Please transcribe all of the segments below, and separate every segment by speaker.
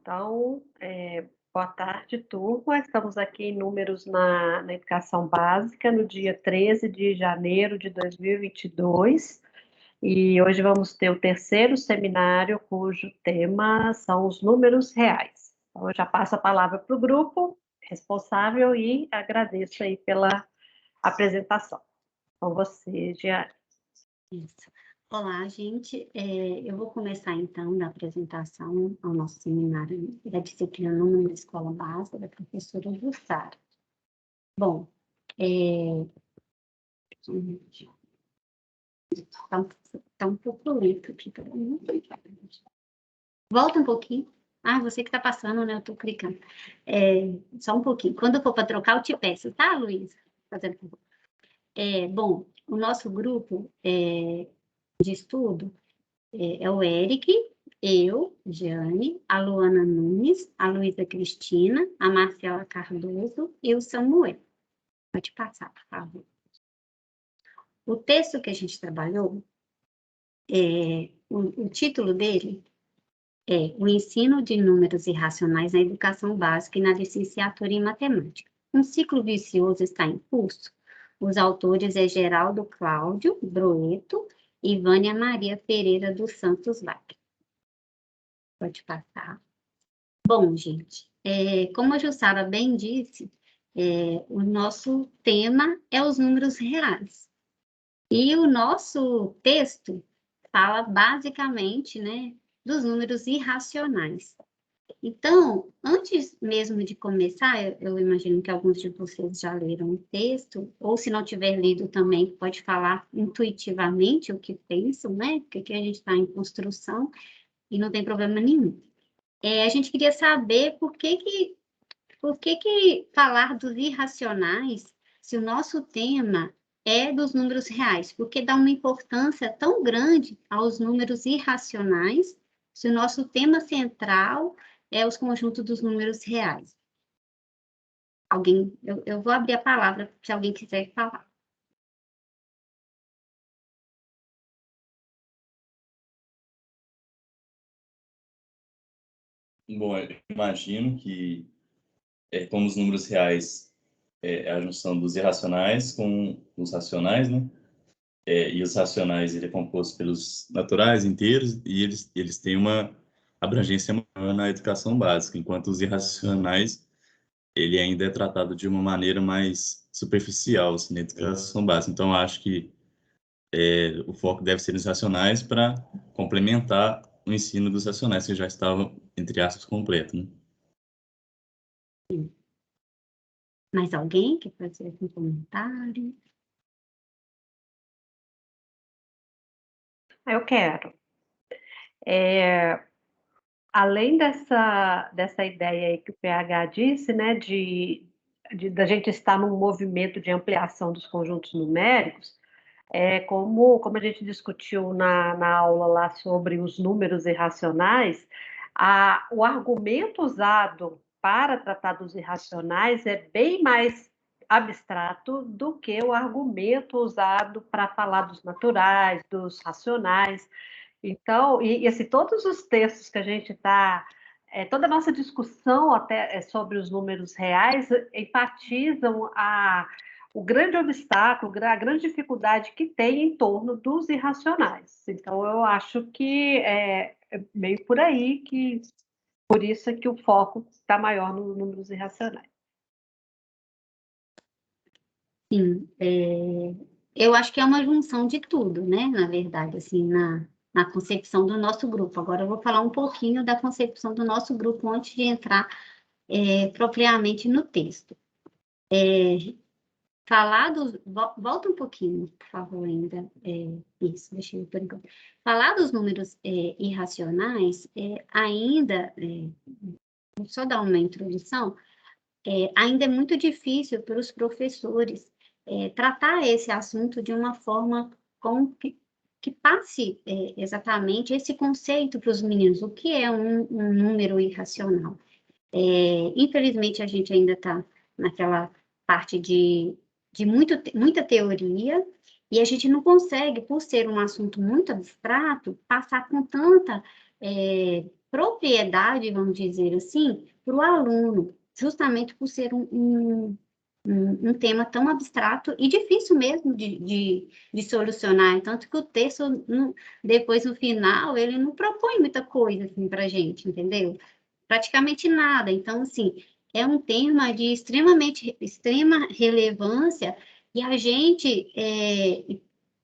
Speaker 1: Então, boa tarde, turma. Estamos aqui em números na educação básica, no dia 13 de janeiro de 2022. E hoje vamos ter o terceiro seminário, cujo tema são os números reais. Então, eu já passo a palavra para o grupo responsável e agradeço aí pela apresentação. Com você, Giane.
Speaker 2: Isso. Olá, gente. Eu vou começar, então, da apresentação ao nosso seminário da disciplina Número da Escola Básica, da professora Jussara. Bom, tá um pouco lento aqui. Volta um pouquinho. Ah, você que está passando, né? Eu estou clicando. Só um pouquinho. Quando eu for para trocar, eu te peço, tá, Luísa? Fazendo favor. Bom, o nosso grupo de estudo é o Eric, eu, Jeane, a Luana Nunes, a Luísa Cristina, a Marcela Cardoso e o Samuel. Pode passar, por favor. O texto que a gente trabalhou, o título dele é O Ensino de Números Irracionais na Educação Básica e na Licenciatura em Matemática. Um ciclo vicioso está em curso. Os autores é Geraldo Cláudio Broeto e Vânia Maria Pereira dos Santos Wagner. Pode passar. Bom, gente, como a Jussara bem disse, o nosso tema é os números reais. E o nosso texto fala basicamente, né, dos números irracionais. Então, antes mesmo de começar, eu imagino que alguns de vocês já leram o texto, ou se não tiver lido também, pode falar intuitivamente o que pensam, né? Porque aqui a gente está em construção e não tem problema nenhum. A gente queria saber por que falar dos irracionais, se o nosso tema é dos números reais, porque dá uma importância tão grande aos números irracionais, se o nosso tema central é os conjuntos dos números reais. Eu vou abrir a palavra se alguém quiser falar.
Speaker 3: Bom, eu imagino que, como os números reais é a junção dos irracionais com os racionais, né? E os racionais, ele é composto pelos naturais inteiros e eles têm uma abrangência maior na educação básica, enquanto os irracionais, ele ainda é tratado de uma maneira mais superficial, assim, na educação básica. Então, eu acho que o foco deve ser nos racionais para complementar o ensino dos racionais, que já estava, entre aspas, completo, né?
Speaker 2: Sim. Mais alguém quer fazer um comentário?
Speaker 1: Eu quero. Além dessa ideia aí que o PH disse, né, da gente estar num movimento de ampliação dos conjuntos numéricos, como a gente discutiu na aula lá sobre os números irracionais, o argumento usado para tratar dos irracionais é bem mais abstrato do que o argumento usado para falar dos naturais, dos racionais. Então, assim, todos os textos que a gente está, toda a nossa discussão até sobre os números reais enfatizam o grande obstáculo, a grande dificuldade que tem em torno dos irracionais. Então, eu acho que é meio por aí por isso é que o foco está maior nos números irracionais.
Speaker 2: Sim, eu acho que é uma junção de tudo, né? Na verdade, assim, na concepção do nosso grupo. Agora eu vou falar um pouquinho da concepção do nosso grupo antes de entrar propriamente no texto. Volta um pouquinho, por favor, ainda. Isso, deixa eu por enquanto. Falar dos números irracionais, ainda, vou só dar uma introdução, ainda é muito difícil para os professores tratar esse assunto de uma forma que passe exatamente esse conceito para os meninos, o que é um número irracional. Infelizmente, a gente ainda está naquela parte de muita teoria, e a gente não consegue, por ser um assunto muito abstrato, passar com tanta propriedade, vamos dizer assim, para o aluno, justamente por ser um tema tão abstrato e difícil mesmo de solucionar. Tanto que o texto, depois, no final, ele não propõe muita coisa assim, para a gente, entendeu? Praticamente nada. Então, assim, é um tema de extrema relevância e a gente,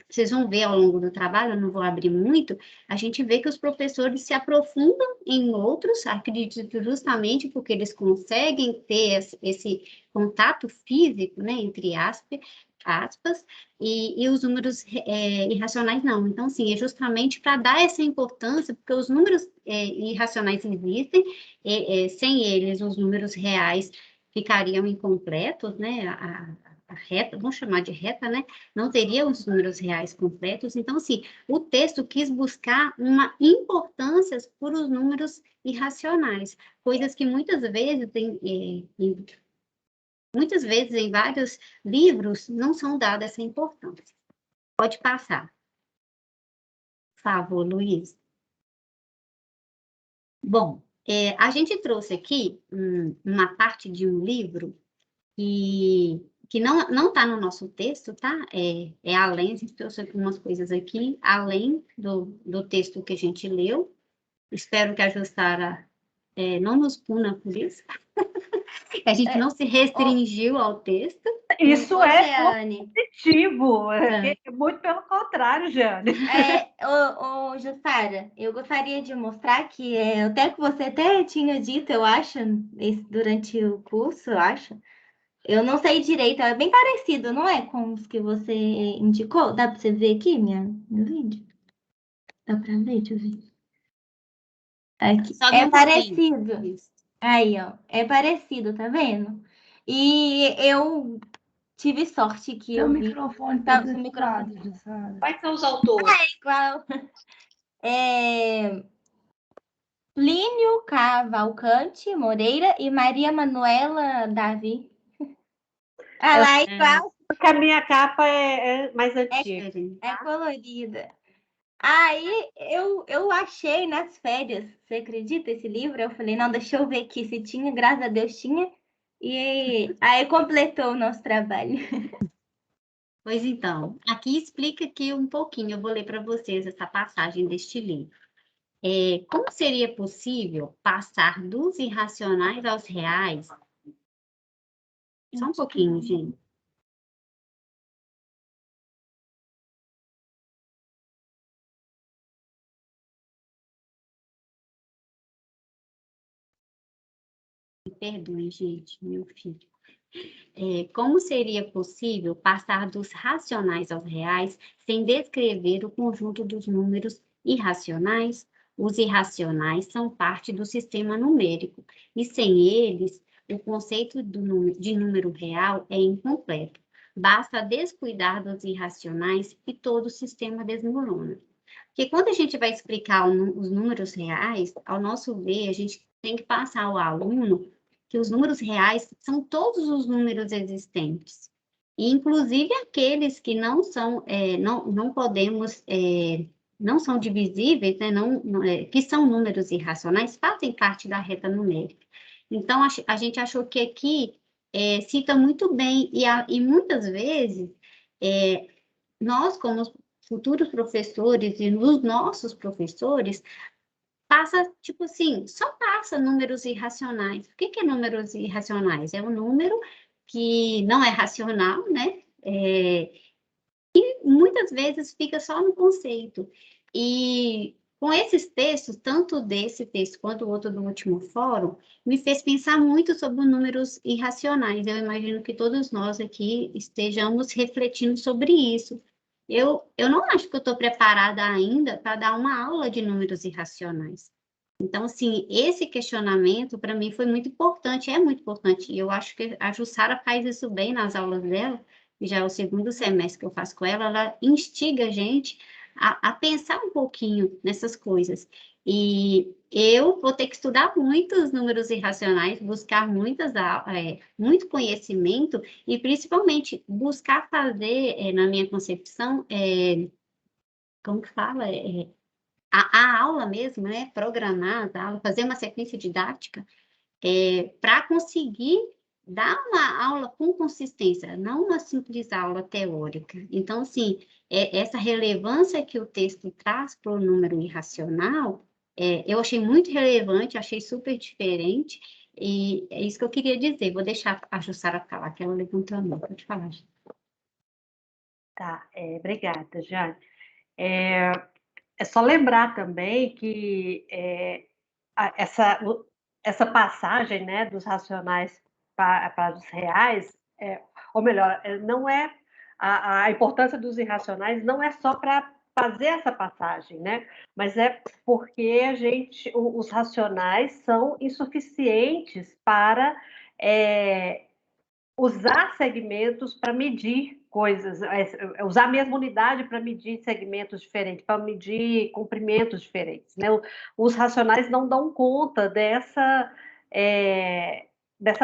Speaker 2: vocês vão ver ao longo do trabalho, eu não vou abrir muito, a gente vê que os professores se aprofundam em outros, acredito justamente porque eles conseguem ter esse contato físico, né, entre aspas, e os números irracionais não. Então, assim, é justamente para dar essa importância, porque os números irracionais existem, sem eles, os números reais ficariam incompletos, né, a reta, vamos chamar de reta, né, não teria os números reais completos. Então, assim, o texto quis buscar uma importância por os números irracionais, coisas que muitas vezes em vários livros não são dadas essa importância. Pode passar. Por favor, Luiz. Bom, a gente trouxe aqui uma parte de um livro que não está no nosso texto, tá? Além, a gente trouxe algumas coisas aqui, além do texto que a gente leu. Espero que a Jussara não nos puna por isso. A gente não se restringiu ao texto.
Speaker 1: Isso é
Speaker 4: Jeane.
Speaker 1: positivo, muito pelo contrário, Jeane.
Speaker 4: Jussara, eu gostaria de mostrar que até que você até tinha dito, eu acho, durante o curso, eu acho. Eu não sei direito, é bem parecido, não é? Com os que você indicou? Dá para você ver aqui, meu vídeo? Dá para ver? Deixa eu ver. Aqui. É parecido.
Speaker 2: Isso.
Speaker 4: Aí, ó. É parecido, tá vendo? E eu tive sorte que
Speaker 5: Seu
Speaker 4: eu vi.
Speaker 5: microfone
Speaker 4: Tá,
Speaker 5: tá
Speaker 4: seu microfone.
Speaker 5: desligado, Jussara.
Speaker 1: Quais são os autores?
Speaker 4: Igual. Plínio Cavalcante Moreira e Maria Manuela Davi. Ah lá, igual.
Speaker 1: Porque a minha capa é mais antiga.
Speaker 4: É colorida. Aí eu achei nas férias, você acredita esse livro? Eu falei, não, deixa eu ver aqui se tinha, graças a Deus tinha. E aí completou o nosso trabalho.
Speaker 2: Pois então, aqui explica aqui um pouquinho, eu vou ler para vocês essa passagem deste livro. Como seria possível passar dos irracionais aos reais? Só um pouquinho, gente. Me perdoem, gente, meu filho. Como seria possível passar dos racionais aos reais sem descrever o conjunto dos números irracionais? Os irracionais são parte do sistema numérico, e sem eles, o conceito de número real é incompleto. Basta descuidar dos irracionais e todo o sistema desmorona. Porque quando a gente vai explicar os números reais, ao nosso ver, a gente tem que passar ao aluno que os números reais são todos os números existentes, e inclusive aqueles que não são, não podemos, não são divisíveis, né, que são números irracionais, fazem parte da reta numérica. Então, a gente achou que aqui cita muito bem, e muitas vezes nós, como futuros professores e os nossos professores, passa, tipo assim, só passa números irracionais. O que é números irracionais? É um número que não é racional, né? E muitas vezes fica só no conceito. E com esses textos, tanto desse texto quanto o outro do último fórum, me fez pensar muito sobre números irracionais. Eu imagino que todos nós aqui estejamos refletindo sobre isso. Eu não acho que eu estou preparada ainda para dar uma aula de números irracionais. Então, assim, esse questionamento, para mim, foi muito importante, é muito importante. E eu acho que a Jussara faz isso bem nas aulas dela, já é o segundo semestre que eu faço com ela instiga a gente a pensar um pouquinho nessas coisas. E eu vou ter que estudar muitos números irracionais, buscar muito conhecimento e, principalmente, buscar fazer, na minha concepção, como que fala? a aula mesmo, né, programar a aula, fazer uma sequência didática, para conseguir dar uma aula com consistência, não uma simples aula teórica. Então, assim, essa relevância que o texto traz para o número irracional, eu achei muito relevante, achei super diferente, e é isso que eu queria dizer. Vou deixar a Jussara falar, que ela levantou a mão. Pode falar, Ju.
Speaker 1: Tá, obrigada, Jane. É só lembrar também que essa passagem, né, dos racionais para os reais, ou melhor, não é a importância dos irracionais não é só para fazer essa passagem, né, mas é porque os racionais são insuficientes para usar segmentos para medir coisas, usar a mesma unidade para medir segmentos diferentes, para medir comprimentos diferentes, né? Os racionais não dão conta dessa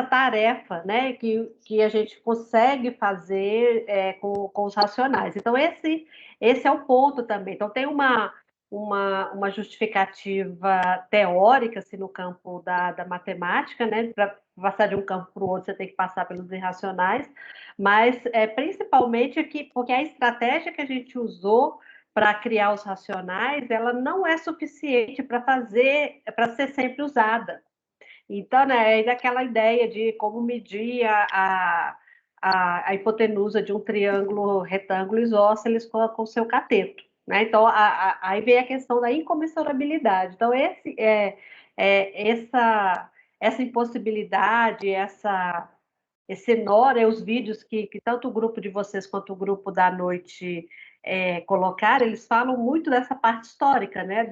Speaker 1: tarefa, né? Que a gente consegue fazer com os racionais. Então, esse é o ponto também. Então, tem uma justificativa teórica assim, no campo da matemática, né? Para passar de um campo para o outro, você tem que passar pelos irracionais, mas principalmente porque a estratégia que a gente usou para criar os racionais, ela não é suficiente para ser sempre usada. Então, né, é daquela ideia de como medir a hipotenusa de um triângulo retângulo isósceles com o seu cateto. Né? Então, aí vem a questão da incomensurabilidade. Então, essa impossibilidade, esse nó, né, os vídeos que tanto o grupo de vocês quanto o grupo da noite colocaram, eles falam muito dessa parte histórica, né,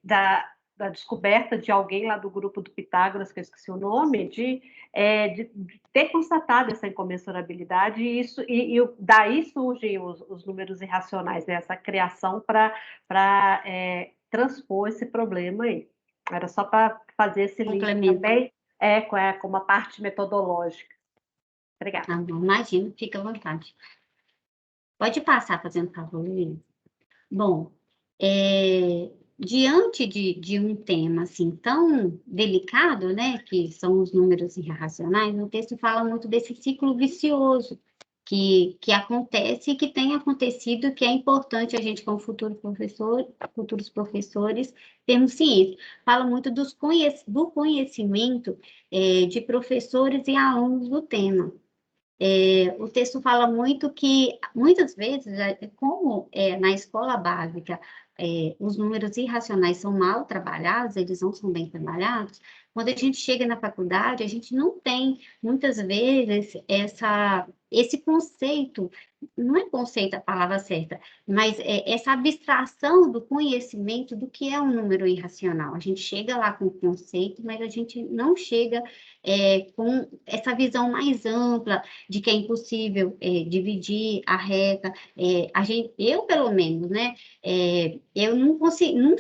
Speaker 1: da descoberta de alguém lá do grupo do Pitágoras, que eu esqueci o nome, de ter constatado essa incomensurabilidade, e daí surgem os números irracionais, né, essa criação para transpor esse problema aí. Era só para fazer esse link também com uma parte metodológica. Obrigada.
Speaker 2: Ah, bom, imagino, fica à vontade. Pode passar fazendo favor, Luiz. Bom, diante de um tema assim tão delicado, né, que são os números irracionais, o texto fala muito desse ciclo vicioso que acontece e que tem acontecido, que é importante a gente, como futuros professores, termos ciência. Fala muito do conhecimento de professores e alunos do tema. O texto fala muito que, muitas vezes, como na escola básica, os números irracionais são mal trabalhados, eles não são bem trabalhados, quando a gente chega na faculdade, a gente não tem, muitas vezes, esse conceito, não é conceito a palavra certa, mas essa abstração do conhecimento do que é um número irracional. A gente chega lá com o conceito, mas a gente não chega com essa visão mais ampla de que é impossível dividir a reta. Eu, pelo menos, né, eu não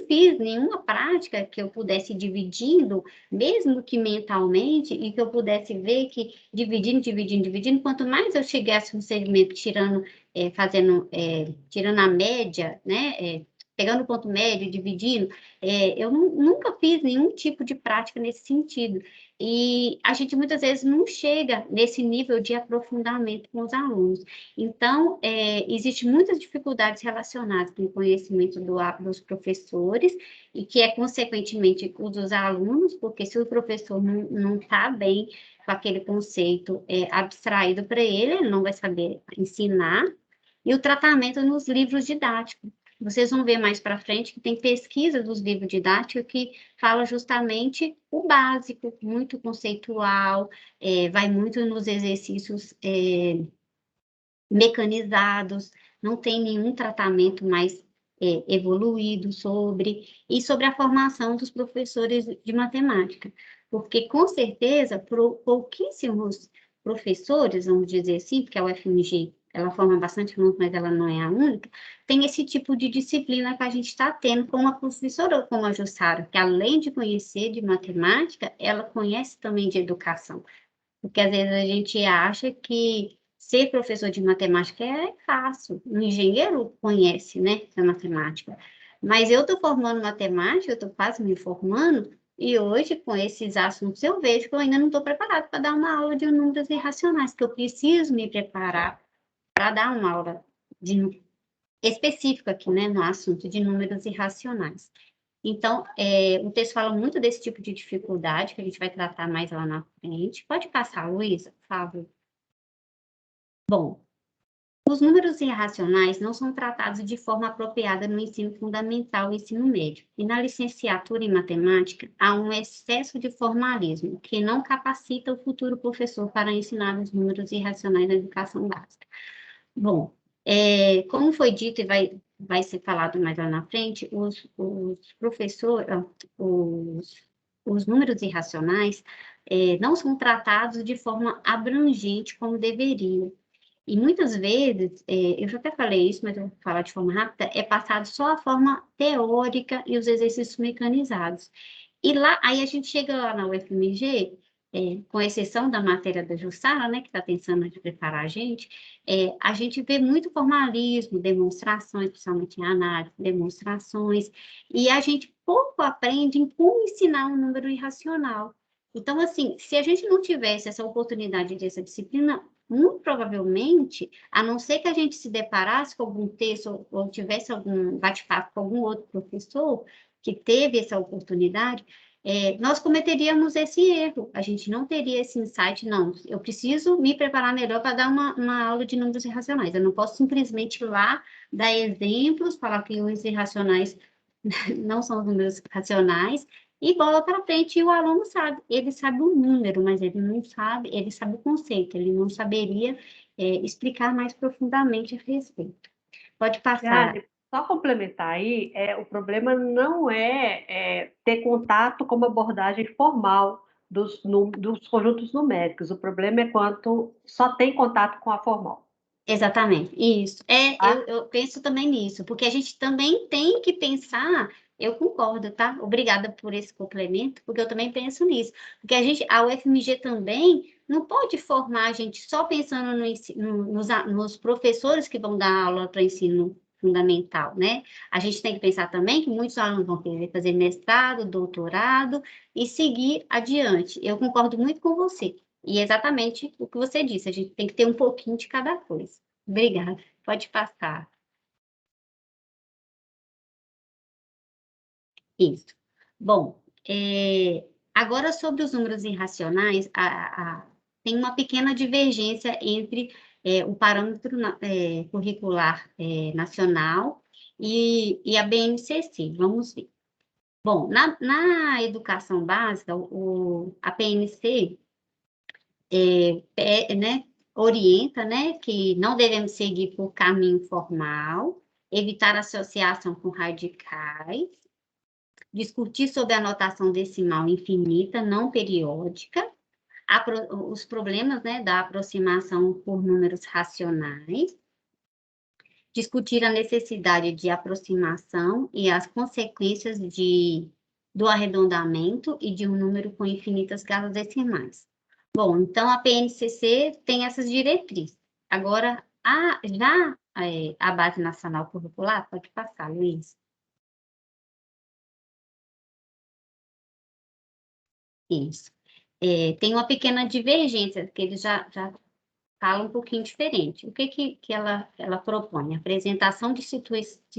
Speaker 2: fiz nenhuma prática que eu pudesse ir dividindo, mesmo que mentalmente, e que eu pudesse ver que dividindo, quanto mais eu chegasse no segmento tirando a média, né, pegando o ponto médio, dividindo, eu nunca fiz nenhum tipo de prática nesse sentido. E a gente muitas vezes não chega nesse nível de aprofundamento com os alunos. Então, existem muitas dificuldades relacionadas com o conhecimento dos professores e que consequentemente, o dos alunos, porque se o professor não está bem com aquele conceito abstraído para ele não vai saber ensinar, e o tratamento nos livros didáticos. Vocês vão ver mais para frente que tem pesquisa dos livros didáticos que fala justamente o básico, muito conceitual, vai muito nos exercícios mecanizados, não tem nenhum tratamento mais evoluído sobre a formação dos professores de matemática, porque com certeza pouquíssimos professores, vamos dizer assim, porque a UFMG ela forma bastante alunos, mas ela não é a única, tem esse tipo de disciplina que a gente está tendo com uma professora como a Jussara, que além de conhecer de matemática, ela conhece também de educação, porque às vezes a gente acha que ser professor de matemática é fácil, o engenheiro conhece, né, a matemática, Mas eu estou formando matemática, eu estou quase me formando, e hoje, com esses assuntos, eu vejo que eu ainda não estou preparada para dar uma aula de números irracionais, que eu preciso me preparar para dar uma aula específica aqui, né, no assunto de números irracionais. Então, o texto fala muito desse tipo de dificuldade, que a gente vai tratar mais lá na frente. Pode passar, Luísa, por favor. Bom, os números irracionais não são tratados de forma apropriada no ensino fundamental e ensino médio. E na licenciatura em matemática, há um excesso de formalismo, que não capacita o futuro professor para ensinar os números irracionais na educação básica. Bom, como foi dito e vai ser falado mais lá na frente, os professores, os números irracionais não são tratados de forma abrangente como deveriam. E muitas vezes, eu já até falei isso, mas eu vou falar de forma rápida, é passado só a forma teórica e os exercícios mecanizados. E lá, aí a gente chega lá na UFMG, com exceção da matéria da Jussara, né, que está pensando de preparar a gente vê muito formalismo, demonstrações, principalmente em análise, demonstrações, e a gente pouco aprende em como ensinar um número irracional. Então, assim, se a gente não tivesse essa oportunidade dessa disciplina, muito provavelmente, a não ser que a gente se deparasse com algum texto ou tivesse algum bate-papo com algum outro professor que teve essa oportunidade, nós cometeríamos esse erro. A gente não teria esse insight, não. Eu preciso me preparar melhor para dar uma aula de números irracionais. Eu não posso simplesmente ir lá dar exemplos, falar que os irracionais não são os números racionais, e bola para frente, e o aluno sabe, ele sabe o número, mas ele não sabe, ele sabe o conceito, ele não saberia explicar mais profundamente a respeito. Pode passar.
Speaker 1: Só complementar aí, o problema não é ter contato com uma abordagem formal dos conjuntos numéricos, o problema é quando só tem contato com a formal.
Speaker 2: Exatamente, isso.
Speaker 1: Tá?
Speaker 2: Eu penso também nisso, porque a gente também tem que pensar, eu concordo, tá? Obrigada por esse complemento, porque eu também penso nisso. Porque a UFMG também não pode formar a gente só pensando nos professores que vão dar aula para ensino fundamental, né? A gente tem que pensar também que muitos alunos vão querer fazer mestrado, doutorado e seguir adiante. Eu concordo muito com você. E é exatamente o que você disse, a gente tem que ter um pouquinho de cada coisa. Obrigada, pode passar. Isso. Bom, agora sobre os números irracionais, tem uma pequena divergência entre o parâmetro curricular nacional e a BNCC. Vamos ver. Bom, na educação básica, a PNC né, orienta, né, que não devemos seguir por caminho formal, evitar associação com radicais, discutir sobre a notação decimal infinita, não periódica, os problemas, né, da aproximação por números racionais, discutir a necessidade de aproximação e as consequências do arredondamento e de um número com infinitas casas decimais. Bom, então a PNCC tem essas diretrizes. Agora, a Base Nacional Curricular, pode passar, Luiz. Isso. Tem uma pequena divergência, que eles já falam um pouquinho diferente. O que ela propõe? A apresentação de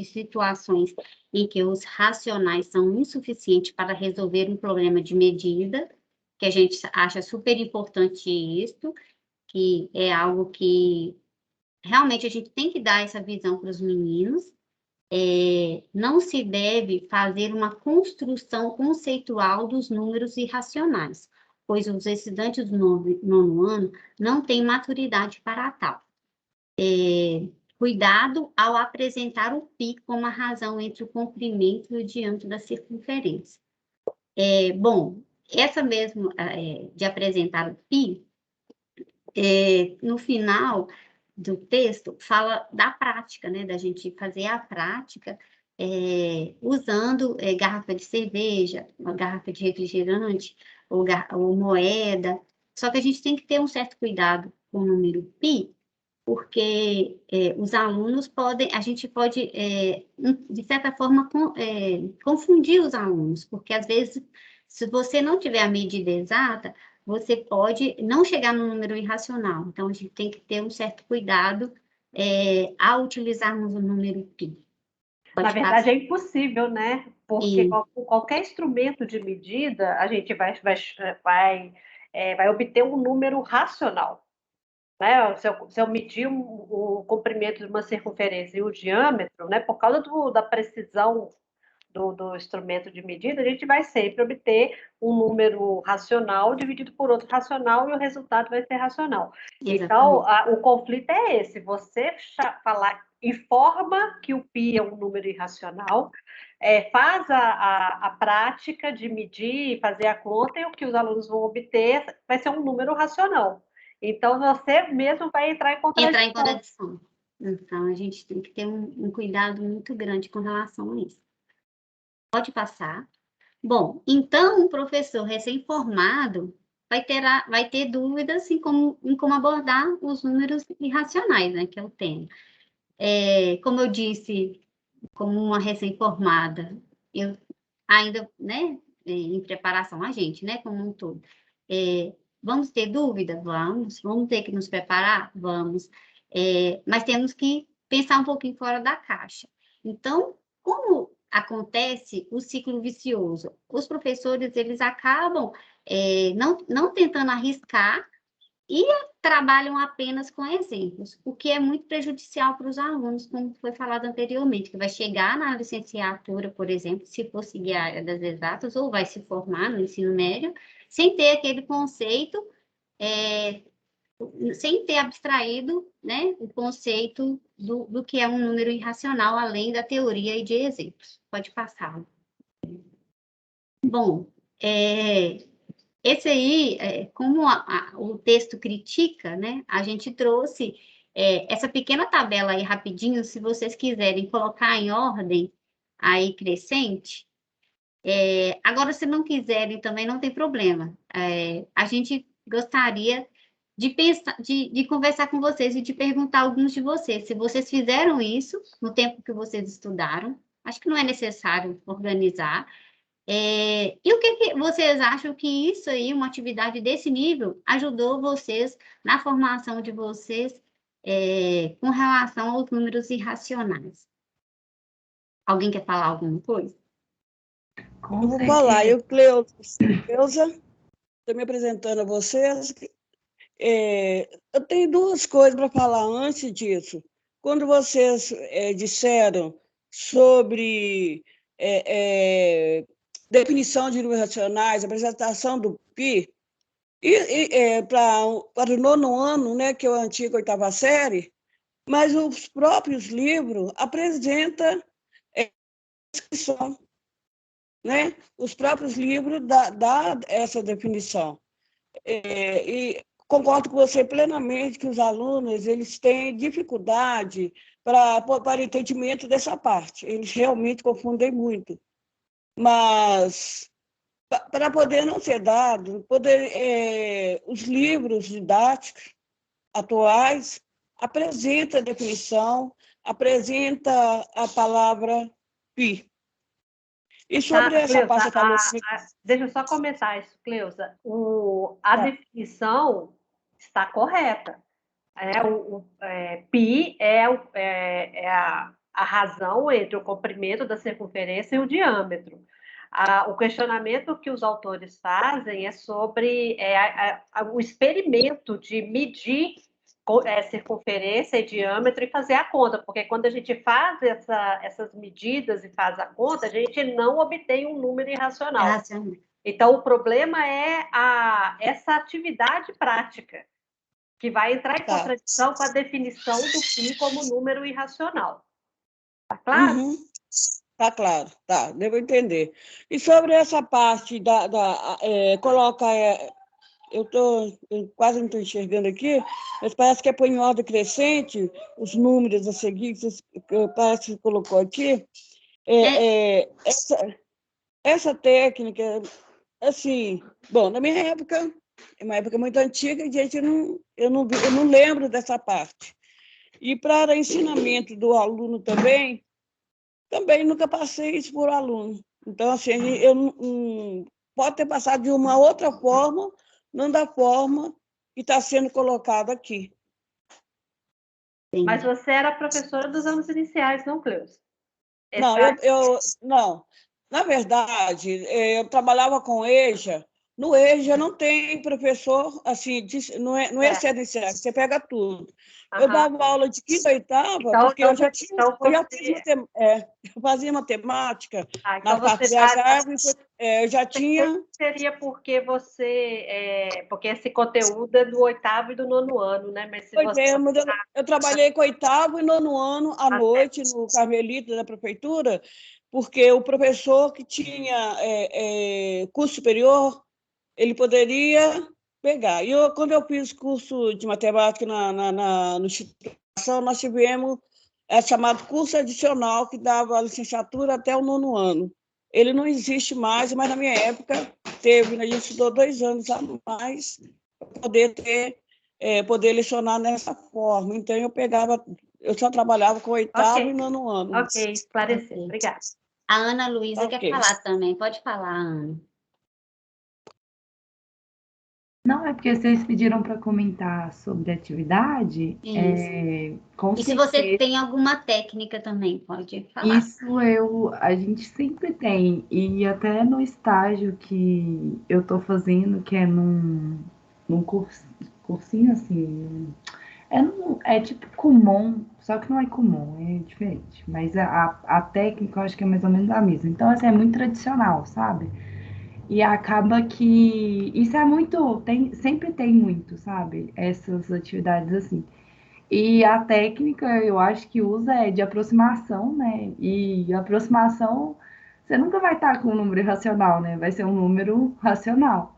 Speaker 2: situações em que os racionais são insuficientes para resolver um problema de medida, que a gente acha super importante isso, que é algo que realmente a gente tem que dar essa visão para os meninos. Não se deve fazer uma construção conceitual dos números irracionais, pois os estudantes do nono ano não têm maturidade para tal. Cuidado ao apresentar o π como a razão entre o comprimento e o diâmetro da circunferência. Bom, essa mesmo de apresentar o π, no final do texto, fala da prática, né, da gente fazer a prática usando garrafa de cerveja, uma garrafa de refrigerante, ou moeda, só que a gente tem que ter um certo cuidado com o número π, porque os alunos a gente pode, de certa forma, confundir os alunos, porque às vezes, se você não tiver a medida exata, você pode não chegar no número irracional. Então, a gente tem que ter um certo cuidado ao utilizarmos o número π.
Speaker 1: Na verdade, é impossível, né? Porque com qualquer instrumento de medida, a gente vai obter um número racional. Né? Se eu medir o comprimento de uma circunferência e o diâmetro, né, por causa da precisão do instrumento de medida, a gente vai sempre obter um número racional dividido por outro racional e o resultado vai ser racional.
Speaker 2: Exatamente.
Speaker 1: Então, o conflito é esse: você informa que o π é um número irracional, faz a prática de medir e fazer a conta, e o que os alunos vão obter vai ser um número racional. Então, você mesmo vai entrar em contradição.
Speaker 2: Então, a gente tem que ter um cuidado muito grande com relação a isso. Pode passar. Bom, então, um professor recém-formado vai ter dúvidas em como abordar os números irracionais, né, que é o tema. Como eu disse, como uma recém-formada, eu ainda, né, em preparação, a gente, né, como um todo. Vamos ter dúvida? Vamos ter que nos preparar? Vamos. Mas temos que pensar um pouquinho fora da caixa. Então, como acontece o ciclo vicioso? Os professores, eles acabam não tentando arriscar e trabalham apenas com exemplos, o que é muito prejudicial para os alunos, como foi falado anteriormente, que vai chegar na licenciatura, por exemplo, se for seguir a área das exatas, ou vai se formar no ensino médio, sem ter aquele conceito, sem ter abstraído, né, o conceito do que é um número irracional, além da teoria e de exemplos. Pode passar. Bom, esse aí, como o texto critica, né, a gente trouxe essa pequena tabela aí rapidinho, se vocês quiserem colocar em ordem aí crescente. Agora, se não quiserem, também não tem problema. A gente gostaria de conversar com vocês e de perguntar a alguns de vocês, se vocês fizeram isso no tempo que vocês estudaram. Acho que não é necessário organizar. E o que vocês acham que isso aí, uma atividade desse nível, ajudou vocês na formação de vocês com relação aos números irracionais? Alguém quer falar alguma coisa?
Speaker 5: Eu vou falar. Eu, Cleusa, estou me apresentando a vocês. Eu tenho duas coisas para falar antes disso. Quando vocês disseram sobre definição de números racionais, apresentação do π, para o nono ano, né, que é a antiga oitava série, mas os próprios livros apresentam descrição, né? Os próprios livros dão essa definição. E concordo com você plenamente que os alunos eles têm dificuldade para entendimento dessa parte. Eles realmente confundem muito. Mas, para poder não ser dado, os livros didáticos atuais apresentam a definição, apresentam a palavra π. E sobre essa
Speaker 1: Cleusa,
Speaker 5: parte...
Speaker 1: deixa eu só comentar isso, Cleusa. A definição está correta. π é a razão entre o comprimento da circunferência e o diâmetro. O questionamento que os autores fazem é sobre o experimento de medir circunferência e diâmetro e fazer a conta, porque quando a gente faz essas medidas e faz a conta, a gente não obtém um número irracional. Então, o problema é essa atividade prática, que vai entrar em contradição com a definição do π como número irracional. Está claro?
Speaker 5: Uhum. Está claro, tá, devo entender. E sobre essa parte coloca... eu quase não estou enxergando aqui, mas parece que é põe em ordem crescente os números a seguir, parece que colocou aqui. Essa técnica, assim, bom, na minha época, é uma época muito antiga, gente, eu não lembro dessa parte. E para ensinamento do aluno também nunca passei isso por aluno. Então, assim, eu pode ter passado de uma outra forma, não da forma que está sendo colocado aqui.
Speaker 2: Sim.
Speaker 1: Mas você era professora dos anos iniciais, não, Cleusa?
Speaker 5: Não, não. Na verdade, eu trabalhava com EJA. No EJA não tem professor, assim, não é CNCA, você pega tudo. Eu dava aula de quinta e oitava,
Speaker 1: então,
Speaker 5: porque eu já fazia matemática na FAFBH, eu já tinha...
Speaker 1: Seria porque porque esse conteúdo é do 8º e do 9º ano, né? Mas se você...
Speaker 5: eu trabalhei com 8º e 9º ano à noite no Carmelita da prefeitura, porque o professor que tinha curso superior, ele poderia pegar. E quando eu fiz curso de matemática na instituição, nós tivemos chamado curso adicional, que dava a licenciatura até o 9º ano. Ele não existe mais, mas na minha época teve, a gente estudou 2 anos a mais para poder lecionar nessa forma. Então, eu só trabalhava com 8º e 9º ano.
Speaker 1: Ok, esclareceu. Obrigada.
Speaker 2: A Ana Luísa quer falar também. Pode falar, Ana.
Speaker 6: Não, é porque vocês pediram para comentar sobre atividade.
Speaker 2: E se você tem alguma técnica também, pode falar.
Speaker 6: Isso a gente sempre tem. E até no estágio que eu estou fazendo, que é num cursinho assim. É tipo comum, só que não é comum, é diferente. Mas a técnica eu acho que é mais ou menos a mesma. Então, assim, é muito tradicional, sabe? E acaba que isso é muito, sempre tem muito, sabe? Essas atividades assim. E a técnica eu acho que usa é de aproximação, né? E aproximação, você nunca vai estar com um número irracional, né? Vai ser um número racional.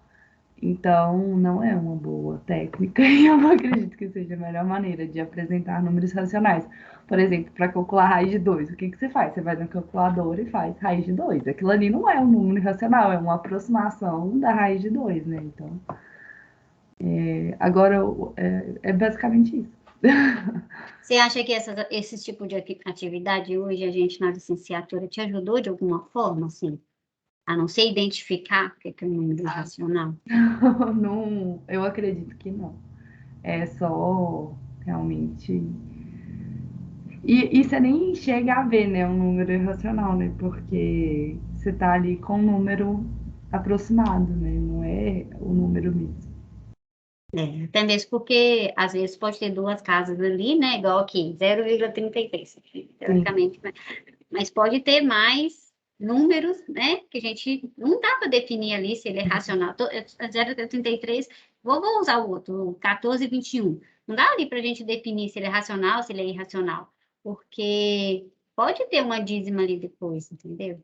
Speaker 6: Então, não é uma boa técnica e eu não acredito que seja a melhor maneira de apresentar números racionais. Por exemplo, para calcular raiz de 2, o que você faz? Você vai na calculadora e faz raiz de 2. Aquilo ali não é um número racional, é uma aproximação da raiz de 2, né? Então, agora é basicamente isso.
Speaker 2: Você acha que esse tipo de atividade hoje, a gente na licenciatura, te ajudou de alguma forma, assim? A não ser identificar o que é um número irracional?
Speaker 6: Não, eu acredito que não. É só realmente. E você nem chega a ver, né, um número irracional, né? Porque você tá ali com um número aproximado, né? Não é o número mesmo.
Speaker 2: Até mesmo porque, às vezes, pode ter 2 casas ali, né? Igual aqui, 0,33, teoricamente. Mas pode ter mais números, né? Que a gente não dá para definir ali se ele é racional. 0,33, vou usar o outro, 14,21. Não dá ali para a gente definir se ele é racional, se ele é irracional. Porque pode ter uma dízima ali depois, entendeu?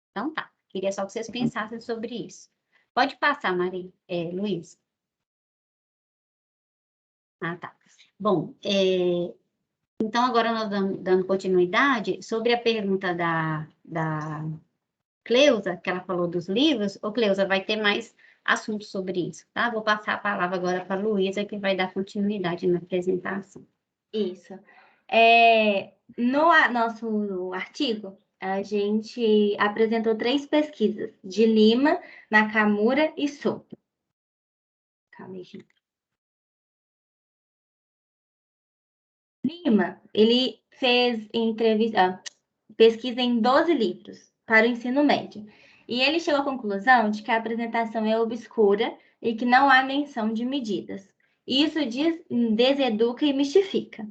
Speaker 2: Então tá. Queria só que vocês pensassem sobre isso. Pode passar, Maria. Luiz. Ah, tá. Bom, então agora nós dando continuidade sobre a pergunta da Cleusa, que ela falou dos livros. Ô, Cleusa, vai ter mais assuntos sobre isso, tá? Vou passar a palavra agora para a Luísa, que vai dar continuidade na apresentação.
Speaker 4: Isso. No nosso artigo, a gente apresentou 3 pesquisas, de Lima, Nakamura e Soto. Calma aí, gente. Lima, ele fez pesquisa em 12 livros para o ensino médio. E ele chegou à conclusão de que a apresentação é obscura e que não há menção de medidas. Isso deseduca e mistifica.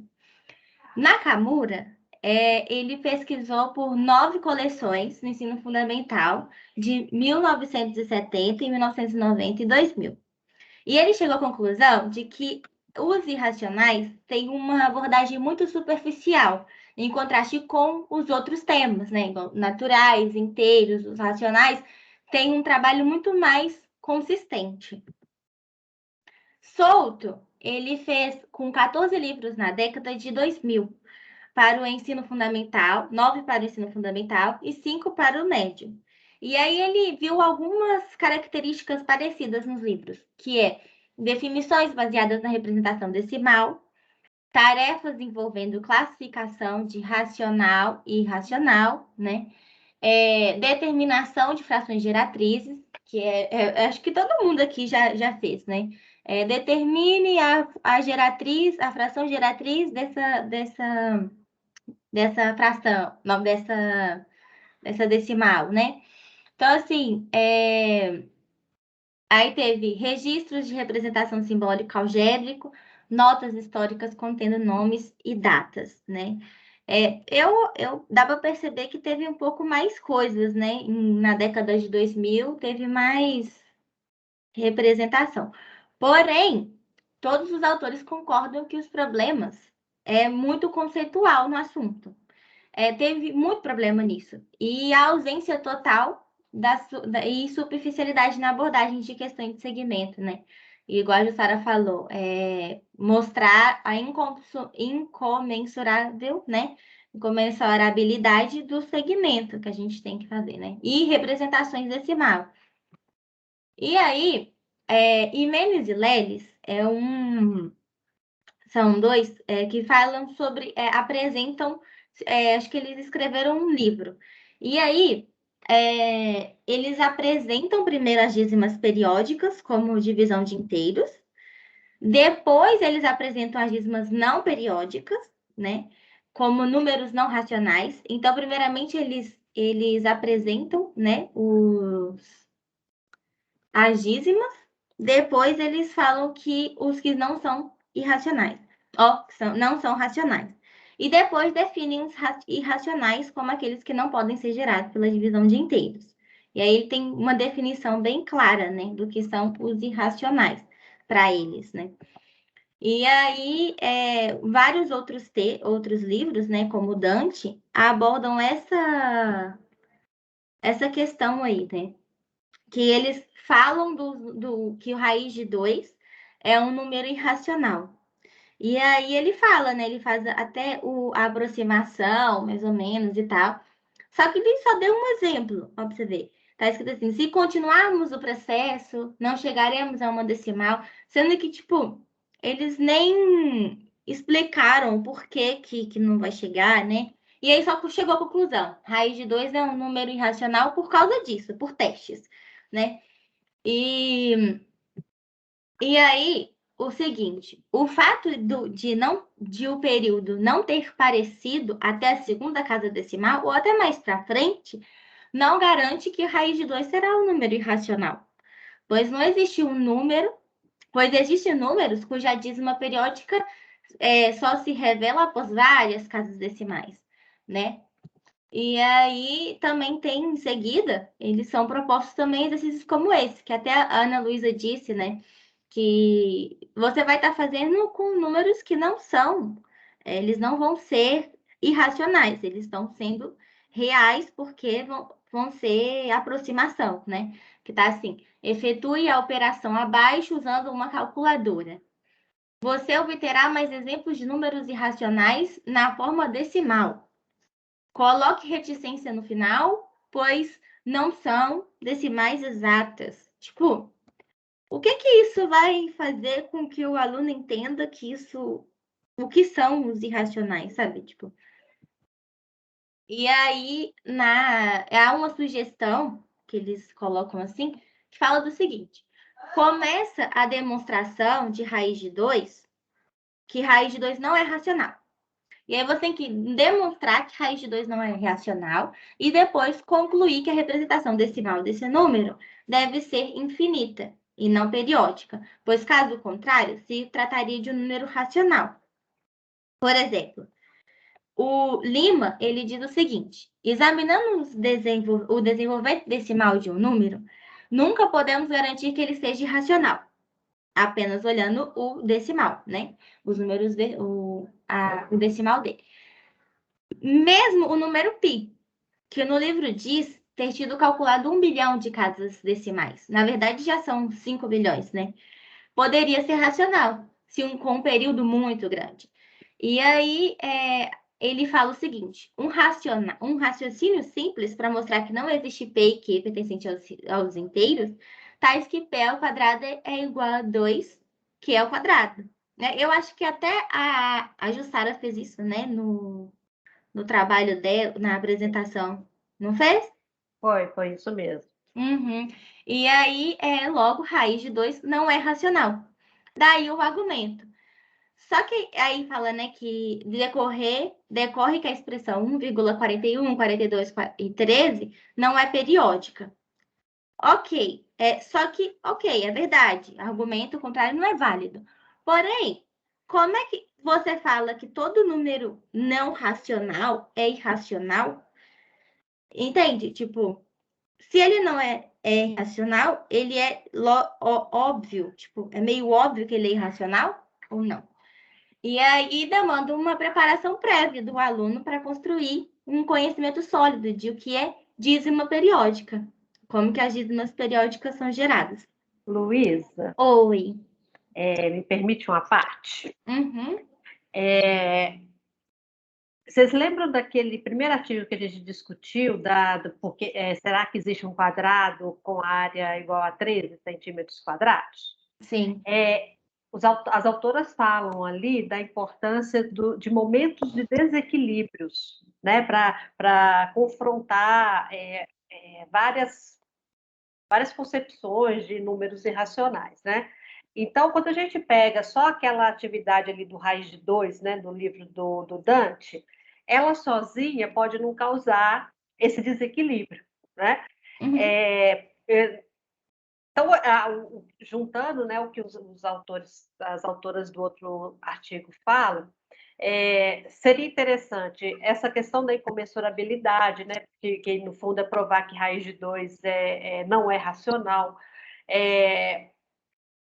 Speaker 4: Nakamura, ele pesquisou por 9 coleções no ensino fundamental de 1970, 1990 e 2000. E ele chegou à conclusão de que os irracionais têm uma abordagem muito superficial, em contraste com os outros temas, né? Naturais, inteiros, os racionais, têm um trabalho muito mais consistente. Souto, ele fez com 14 livros na década de 2000, para o ensino fundamental, 9 para o ensino fundamental e 5 para o médio. E aí ele viu algumas características parecidas nos livros, que é definições baseadas na representação decimal, tarefas envolvendo classificação de racional e irracional, né? Determinação de frações geratrizes, que acho que todo mundo aqui já fez, né? Determine a geratriz, a fração geratriz dessa fração, não, dessa decimal, né? Então, assim, aí teve registros de representação simbólica algébrico, notas históricas contendo nomes e datas, né? Dá para perceber que teve um pouco mais coisas, né? Na década de 2000, teve mais representação. Porém, todos os autores concordam que os problemas é muito conceitual no assunto. Teve muito problema nisso. E a ausência total e superficialidade na abordagem de questões de segmento, né? E igual a Jussara falou, mostrar a incomensurável, né? Incomensurabilidade do segmento que a gente tem que fazer, né? E representações decimal. E aí, Imenes e Leles são dois que falam sobre, apresentam, acho que eles escreveram um livro. E aí, eles apresentam primeiro as dízimas periódicas como divisão de inteiros, depois eles apresentam as dízimas não periódicas, né, como números não racionais. Então, primeiramente, eles apresentam, né, as dízimas, depois eles falam que os que não são irracionais, não são racionais. E depois definem os irracionais como aqueles que não podem ser gerados pela divisão de inteiros. E aí ele tem uma definição bem clara, né, do que são os irracionais para eles, né. E aí, vários outros livros, né, como Dante, abordam essa questão aí, né, que eles falam que o raiz de 2 é um número irracional. E aí ele fala, né? Ele faz até a aproximação, mais ou menos, e tal. Só que ele só deu um exemplo, ó, pra você ver. Tá escrito assim, se continuarmos o processo, não chegaremos a uma decimal. Sendo que, tipo, eles nem explicaram o porquê que não vai chegar, né? E aí só chegou à conclusão. Raiz de 2 é um número irracional por causa disso, por testes, né? E aí, o seguinte, o fato de o período não ter parecido até a segunda casa decimal, ou até mais para frente, não garante que raiz de 2 será um número irracional, pois não existe um número, pois existem números cuja dízima periódica só se revela após várias casas decimais, né? E aí também tem em seguida, eles são propostos também exercícios como esse, que até a Ana Luísa disse, né? Que você vai estar fazendo com números que não são, eles não vão ser irracionais, eles estão sendo reais porque vão ser aproximação, né? Que tá assim, efetue a operação abaixo usando uma calculadora. Você obterá mais exemplos de números irracionais na forma decimal. Coloque reticência no final, pois não são decimais exatas. Tipo, o que isso vai fazer com que o aluno entenda que o que são os irracionais, sabe? Tipo, e aí há uma sugestão que eles colocam assim, que fala do seguinte: começa a demonstração de raiz de 2, que raiz de 2 não é racional. E aí você tem que demonstrar que raiz de 2 não é racional e depois concluir que a representação decimal desse número deve ser infinita e não periódica, pois caso contrário, se trataria de um número racional. Por exemplo, o Lima, ele diz o seguinte: examinando o desenvolvimento decimal de um número, nunca podemos garantir que ele seja irracional, apenas olhando o decimal, né? Os números, o decimal dele. Mesmo o número π, que no livro diz ter tido calculado 1 bilhão de casas decimais. Na verdade, já são 5 bilhões, né? Poderia ser racional, com um período muito grande. E aí, ele fala o seguinte: um raciocínio simples para mostrar que não existe P e Q pertencente aos inteiros, tais que P ao quadrado é igual a 2, Q ao quadrado, né? Eu acho que até a Jussara fez isso, né? No trabalho dela, na apresentação. Não fez?
Speaker 1: Foi isso mesmo.
Speaker 4: Uhum. E aí, logo, raiz de 2 não é racional. Daí o argumento. Só que aí fala, né, que decorre que a expressão 1,41, 42 e 13 não é periódica. Ok, só que, ok, é verdade, argumento contrário não é válido. Porém, como é que você fala que todo número não racional é irracional? Entende? Tipo, se ele não é irracional, ele é óbvio, tipo, é meio óbvio que ele é irracional ou não? E aí demanda uma preparação prévia do aluno para construir um conhecimento sólido de o que é dízima periódica, como que as dízimas periódicas são geradas.
Speaker 1: Luísa,
Speaker 4: Oi.
Speaker 1: me permite uma parte?
Speaker 4: Uhum.
Speaker 1: Vocês lembram daquele primeiro artigo que a gente discutiu, porque será que existe um quadrado com área igual a 13 centímetros quadrados?
Speaker 4: Sim.
Speaker 1: As autoras falam ali da importância de momentos de desequilíbrios, né, para confrontar várias concepções de números irracionais, né? Então, quando a gente pega só aquela atividade ali do raiz de 2, né, do livro do Dante, ela sozinha pode não causar esse desequilíbrio, né?
Speaker 4: Uhum.
Speaker 1: Então, juntando, né, o que os autores, as autoras do outro artigo falam, seria interessante essa questão da incomensurabilidade, né, que no fundo é provar que raiz de 2 não é racional,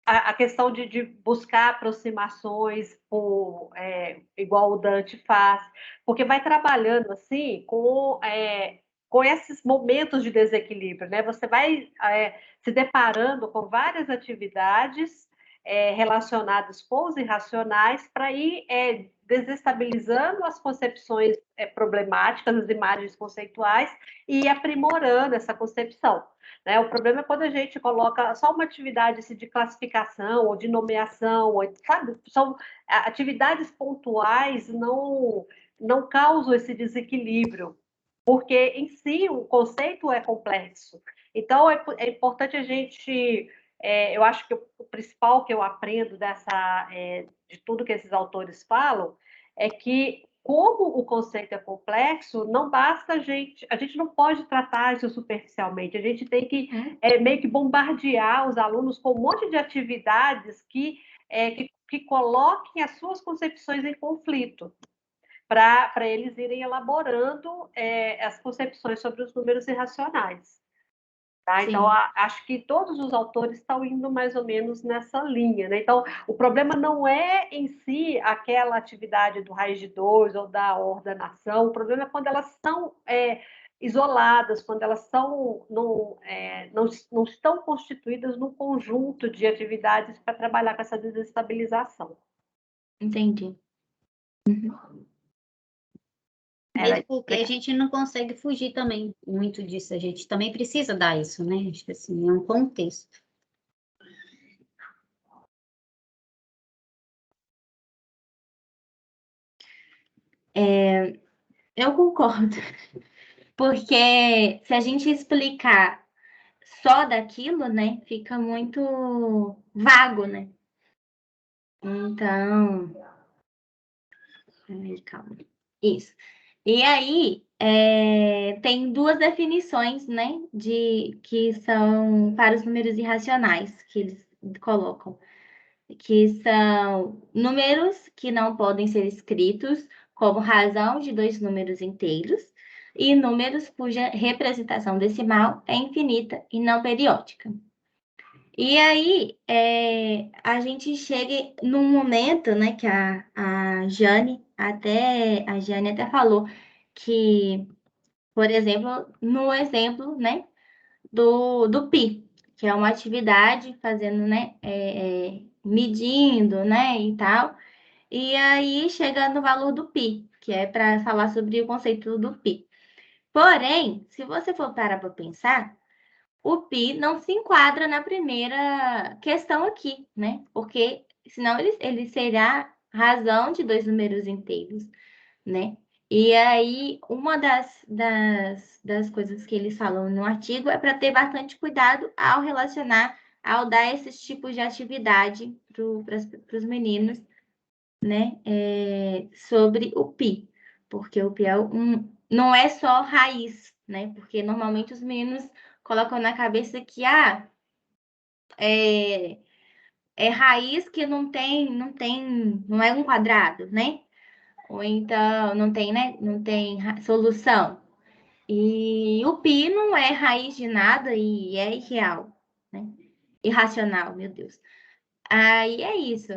Speaker 1: a questão de buscar aproximações igual o Dante faz, porque vai trabalhando assim com esses momentos de desequilíbrio, né? Você vai se deparando com várias atividades relacionadas com os irracionais para ir desestabilizando as concepções problemáticas, as imagens conceituais e aprimorando essa concepção. Né? O problema é quando a gente coloca só uma atividade assim, de classificação ou de nomeação, sabe? São atividades pontuais não causam esse desequilíbrio, porque em si o conceito é complexo. Então é importante a gente, eu acho que o principal que eu aprendo de tudo que esses autores falam é que como o conceito é complexo, não basta a gente não pode tratar isso superficialmente, a gente tem que meio que bombardear os alunos com um monte de atividades que coloquem as suas concepções em conflito, para eles irem elaborando as concepções sobre os números irracionais. Tá? Então, acho que todos os autores estão indo mais ou menos nessa linha. Né? Então, o problema não é em si aquela atividade do raiz de 2 ou da ordenação, o problema é quando elas são isoladas, quando elas não estão constituídas num conjunto de atividades para trabalhar com essa desestabilização.
Speaker 4: Entendi.
Speaker 2: Mesmo porque a gente não consegue fugir também muito disso, a gente também precisa dar isso, né? Acho que assim, é um contexto.
Speaker 4: Eu concordo, porque se a gente explicar só daquilo, né, fica muito vago, né? Então, calma. Isso. E aí, tem duas definições, né, que são para os números irracionais que eles colocam, que são números que não podem ser escritos como razão de dois números inteiros e números cuja representação decimal é infinita e não periódica. E aí, a gente chega num momento, né, que a Jane até falou que, por exemplo, no exemplo, né, do pi, que é uma atividade fazendo, né, medindo, né, e tal, e aí chega no valor do pi, que é para falar sobre o conceito do pi. Porém, se você for parar para pensar, o pi não se enquadra na primeira questão aqui, né? Porque senão ele será razão de dois números inteiros, né? E aí, uma das coisas que eles falam no artigo é para ter bastante cuidado ao relacionar, ao dar esses tipos de atividade para os meninos, né? Sobre o pi, porque o pi não é só raiz, né? Porque normalmente os meninos colocam na cabeça que é raiz que não é um quadrado, né? Ou então não tem, né? Não tem solução. E o pi não é raiz de nada e é irreal, né? Irracional, meu Deus. Aí é isso.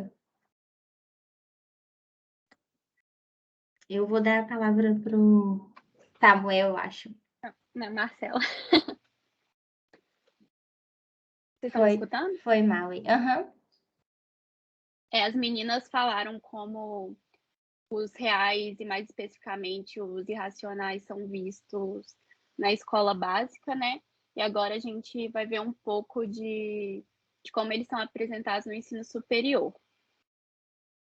Speaker 4: Eu vou dar a palavra pro Samuel, eu acho.
Speaker 7: Não, Marcela. Vocês estão escutando?
Speaker 4: Foi mal, hein? Aham.
Speaker 7: As meninas falaram como os reais e mais especificamente os irracionais são vistos na escola básica, né? E agora a gente vai ver um pouco de como eles são apresentados no ensino superior.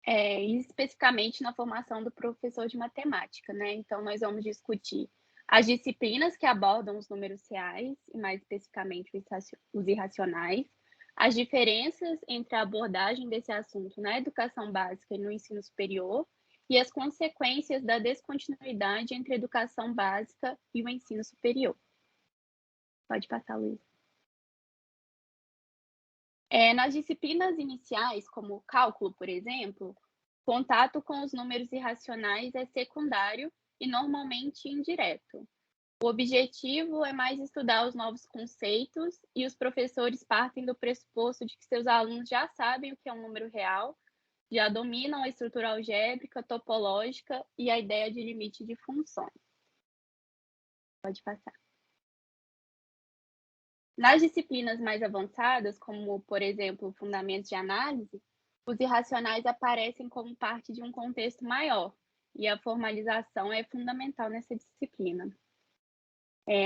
Speaker 7: Especificamente na formação do professor de matemática, né? Então, nós vamos discutir as disciplinas que abordam os números reais, e mais especificamente os irracionais, as diferenças entre a abordagem desse assunto na educação básica e no ensino superior, e as consequências da descontinuidade entre a educação básica e o ensino superior. Pode passar, Luiz. Nas disciplinas iniciais, como cálculo, por exemplo, contato com os números irracionais é secundário e normalmente indireto. O objetivo é mais estudar os novos conceitos e os professores partem do pressuposto de que seus alunos já sabem o que é um número real, já dominam a estrutura algébrica, topológica e a ideia de limite de funções. Pode passar. Nas disciplinas mais avançadas, como, por exemplo, fundamentos de análise, os irracionais aparecem como parte de um contexto maior, e a formalização é fundamental nessa disciplina.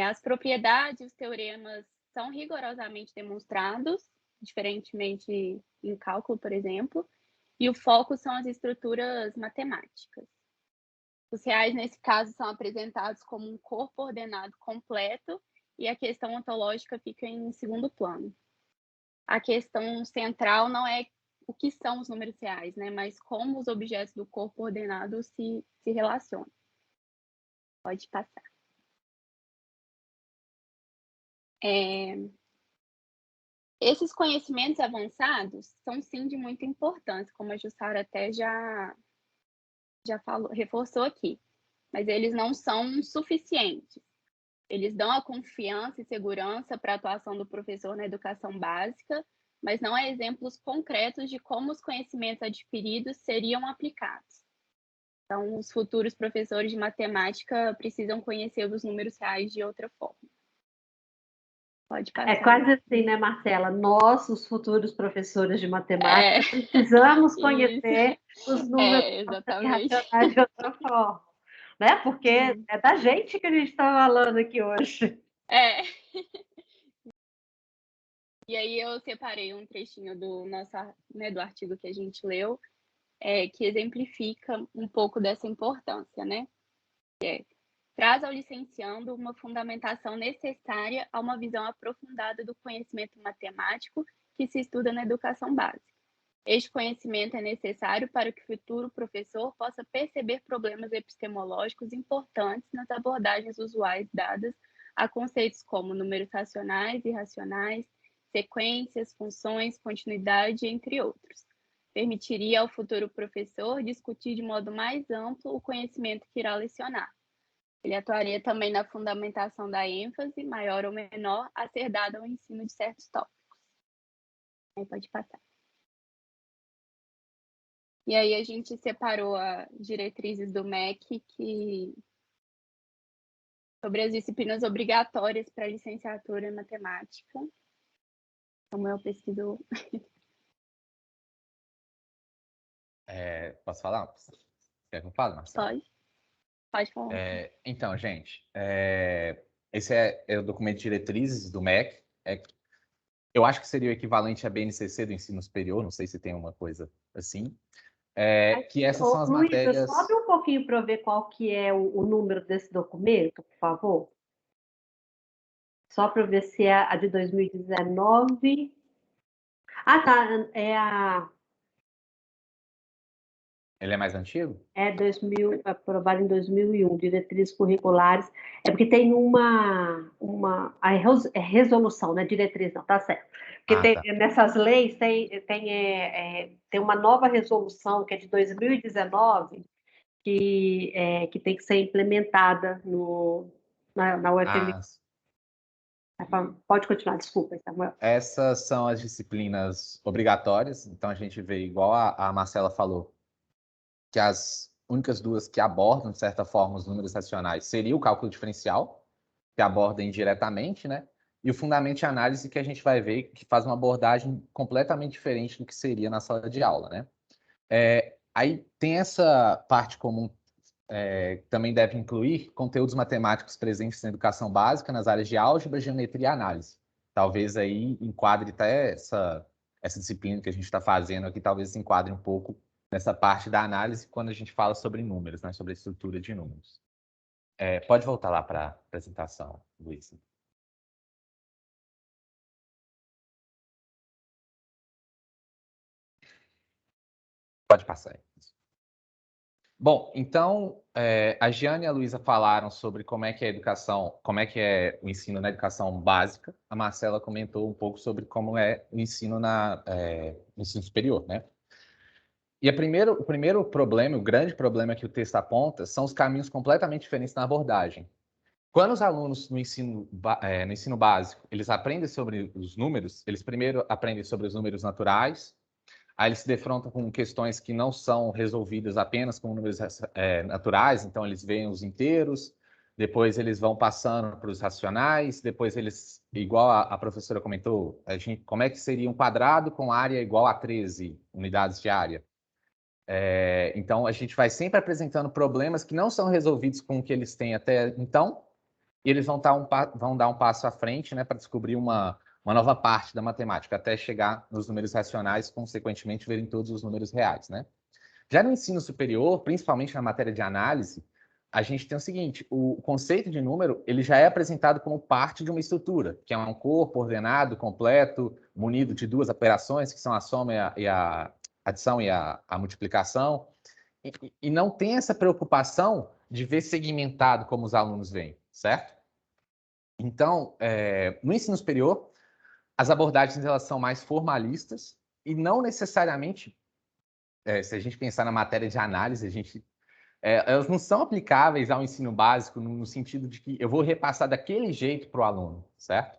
Speaker 7: As propriedades e os teoremas são rigorosamente demonstrados, diferentemente em cálculo, por exemplo, e o foco são as estruturas matemáticas. Os reais, nesse caso, são apresentados como um corpo ordenado completo e a questão ontológica fica em segundo plano. A questão central não é o que são os números reais, né, mas como os objetos do corpo ordenado se relacionam. Pode passar. Esses conhecimentos avançados são, sim, de muita importância, como a Jussara até já falou, reforçou aqui, mas eles não são suficientes. Eles dão a confiança e segurança para a atuação do professor na educação básica, mas não há exemplos concretos de como os conhecimentos adquiridos seriam aplicados. Então, os futuros professores de matemática precisam conhecer os números reais de outra forma. Pode passar.
Speaker 1: É quase assim, né, Marcela? Nós, os futuros professores de matemática, precisamos conhecer os números irracionais de outra forma, né? Porque é da gente que a gente está falando aqui hoje.
Speaker 7: E aí eu separei um trechinho do nosso, né, do artigo que a gente leu, que exemplifica um pouco dessa importância, né? Traz ao licenciando uma fundamentação necessária a uma visão aprofundada do conhecimento matemático que se estuda na educação básica. Este conhecimento é necessário para que o futuro professor possa perceber problemas epistemológicos importantes nas abordagens usuais dadas a conceitos como números racionais, irracionais, sequências, funções, continuidade, entre outros. Permitiria ao futuro professor discutir de modo mais amplo o conhecimento que irá lecionar. Ele atuaria também na fundamentação da ênfase, maior ou menor, a ser dada ao ensino de certos tópicos. Aí pode passar. E aí a gente separou as diretrizes do MEC sobre as disciplinas obrigatórias para licenciatura em matemática. Como eu pesquiso.
Speaker 8: Posso falar? Quer que eu fale, Marcelo?
Speaker 7: Pode falar.
Speaker 8: Então, gente, esse é o documento de diretrizes do MEC. eu acho que seria o equivalente à BNCC do ensino superior, não sei se tem uma coisa assim, que essas são as
Speaker 1: Luísa,
Speaker 8: matérias...
Speaker 1: sobe um pouquinho para eu ver qual que é o número desse documento, por favor. Só para eu ver se é a de 2019. Ah, tá, é a...
Speaker 8: Ele é mais antigo?
Speaker 1: É 2000, aprovado em 2001, diretrizes curriculares. É porque tem resolução, não é diretriz, não, tá certo. Porque
Speaker 8: Tá.
Speaker 1: nessas leis tem uma nova resolução, que é de 2019, que tem que ser implementada na UFMG. Pode continuar, desculpa, Samuel.
Speaker 8: Essas são as disciplinas obrigatórias, então a gente vê, igual a Marcela falou, que as únicas duas que abordam, de certa forma, os números racionais seria o cálculo diferencial, que aborda indiretamente, né? E o fundamento de análise, que a gente vai ver que faz uma abordagem completamente diferente do que seria na sala de aula, né? Aí tem essa parte comum, também deve incluir conteúdos matemáticos presentes na educação básica, nas áreas de álgebra, geometria e análise. Talvez aí enquadre até essa disciplina que a gente está fazendo aqui, talvez se enquadre um pouco nessa parte da análise quando a gente fala sobre números, né? Sobre a estrutura de números. Pode voltar lá para a apresentação, Luiz. Pode passar aí. Bom, então, a Giane e a Luísa falaram sobre como é que é a educação, como é que é o ensino na educação básica. A Marcela comentou um pouco sobre como é o ensino no ensino superior, né? E o primeiro problema, o grande problema que o texto aponta, são os caminhos completamente diferentes na abordagem. Quando os alunos no ensino básico, eles aprendem sobre os números, eles primeiro aprendem sobre os números naturais, aí eles se defrontam com questões que não são resolvidas apenas com números naturais, então eles veem os inteiros, depois eles vão passando para os racionais, depois eles, igual a professora comentou, como é que seria um quadrado com área igual a 13 unidades de área? Então, a gente vai sempre apresentando problemas que não são resolvidos com o que eles têm até então, e eles vão dar um passo à frente, né, para descobrir uma nova parte da matemática, até chegar nos números racionais, consequentemente, verem todos os números reais, né? Já no ensino superior, principalmente na matéria de análise, a gente tem o seguinte, o conceito de número, ele já é apresentado como parte de uma estrutura, que é um corpo ordenado, completo, munido de duas operações, que são a soma e a adição e a multiplicação, e não tem essa preocupação de ver segmentado como os alunos veem, certo? Então, no ensino superior, as abordagens elas são mais formalistas e não necessariamente, se a gente pensar na matéria de análise, elas não são aplicáveis ao ensino básico no sentido de que eu vou repassar daquele jeito para o aluno, certo?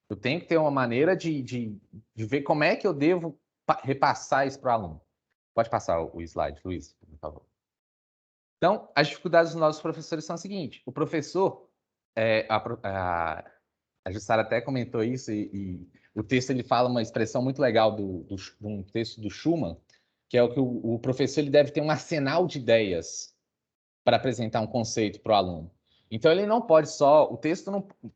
Speaker 8: Eu tenho que ter uma maneira de ver como é que eu devo repassar isso para o aluno. Pode passar o slide, Luiz, por favor. Então, as dificuldades dos nossos professores são as seguintes. O professor, a Jussara até comentou isso, e o texto ele fala uma expressão muito legal de um texto do Schumann, que é o que o professor ele deve ter um arsenal de ideias para apresentar um conceito para o aluno. Então, ele não pode só...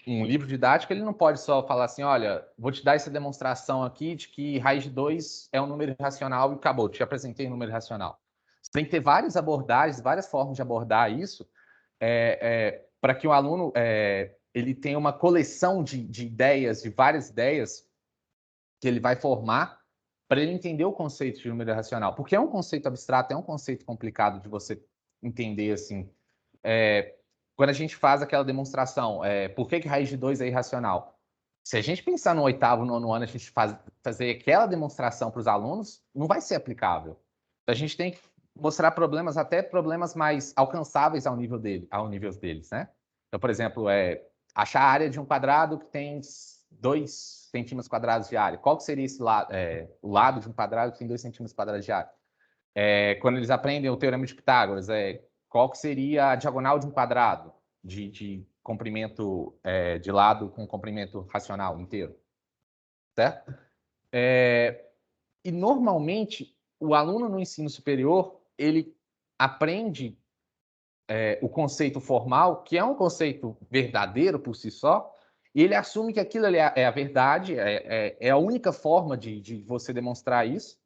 Speaker 8: um livro didático, ele não pode só falar assim, olha, vou te dar essa demonstração aqui de que raiz de 2 é um número racional e acabou, te apresentei um número racional. Você tem que ter várias abordagens, várias formas de abordar isso, para que o aluno ele tenha uma coleção de ideias, de várias ideias que ele vai formar para ele entender o conceito de número racional. Porque é um conceito abstrato, é um conceito complicado de você entender, assim. Quando a gente faz aquela demonstração, por que raiz de 2 é irracional? Se a gente pensar no 8º, 9º ano, a gente fazer aquela demonstração para os alunos, não vai ser aplicável. A gente tem que mostrar problemas, até problemas mais alcançáveis ao nível deles, né? Então, por exemplo, achar a área de um quadrado que tem 2 centímetros quadrados de área. Qual que seria esse lado? O lado de um quadrado que tem 2 centímetros quadrados de área. Quando eles aprendem o teorema de Pitágoras, qual que seria a diagonal de um quadrado de comprimento de lado com comprimento racional inteiro, certo? E normalmente o aluno no ensino superior ele aprende o conceito formal, que é um conceito verdadeiro por si só, E ele assume que aquilo ali é a verdade, é a única forma de você demonstrar isso.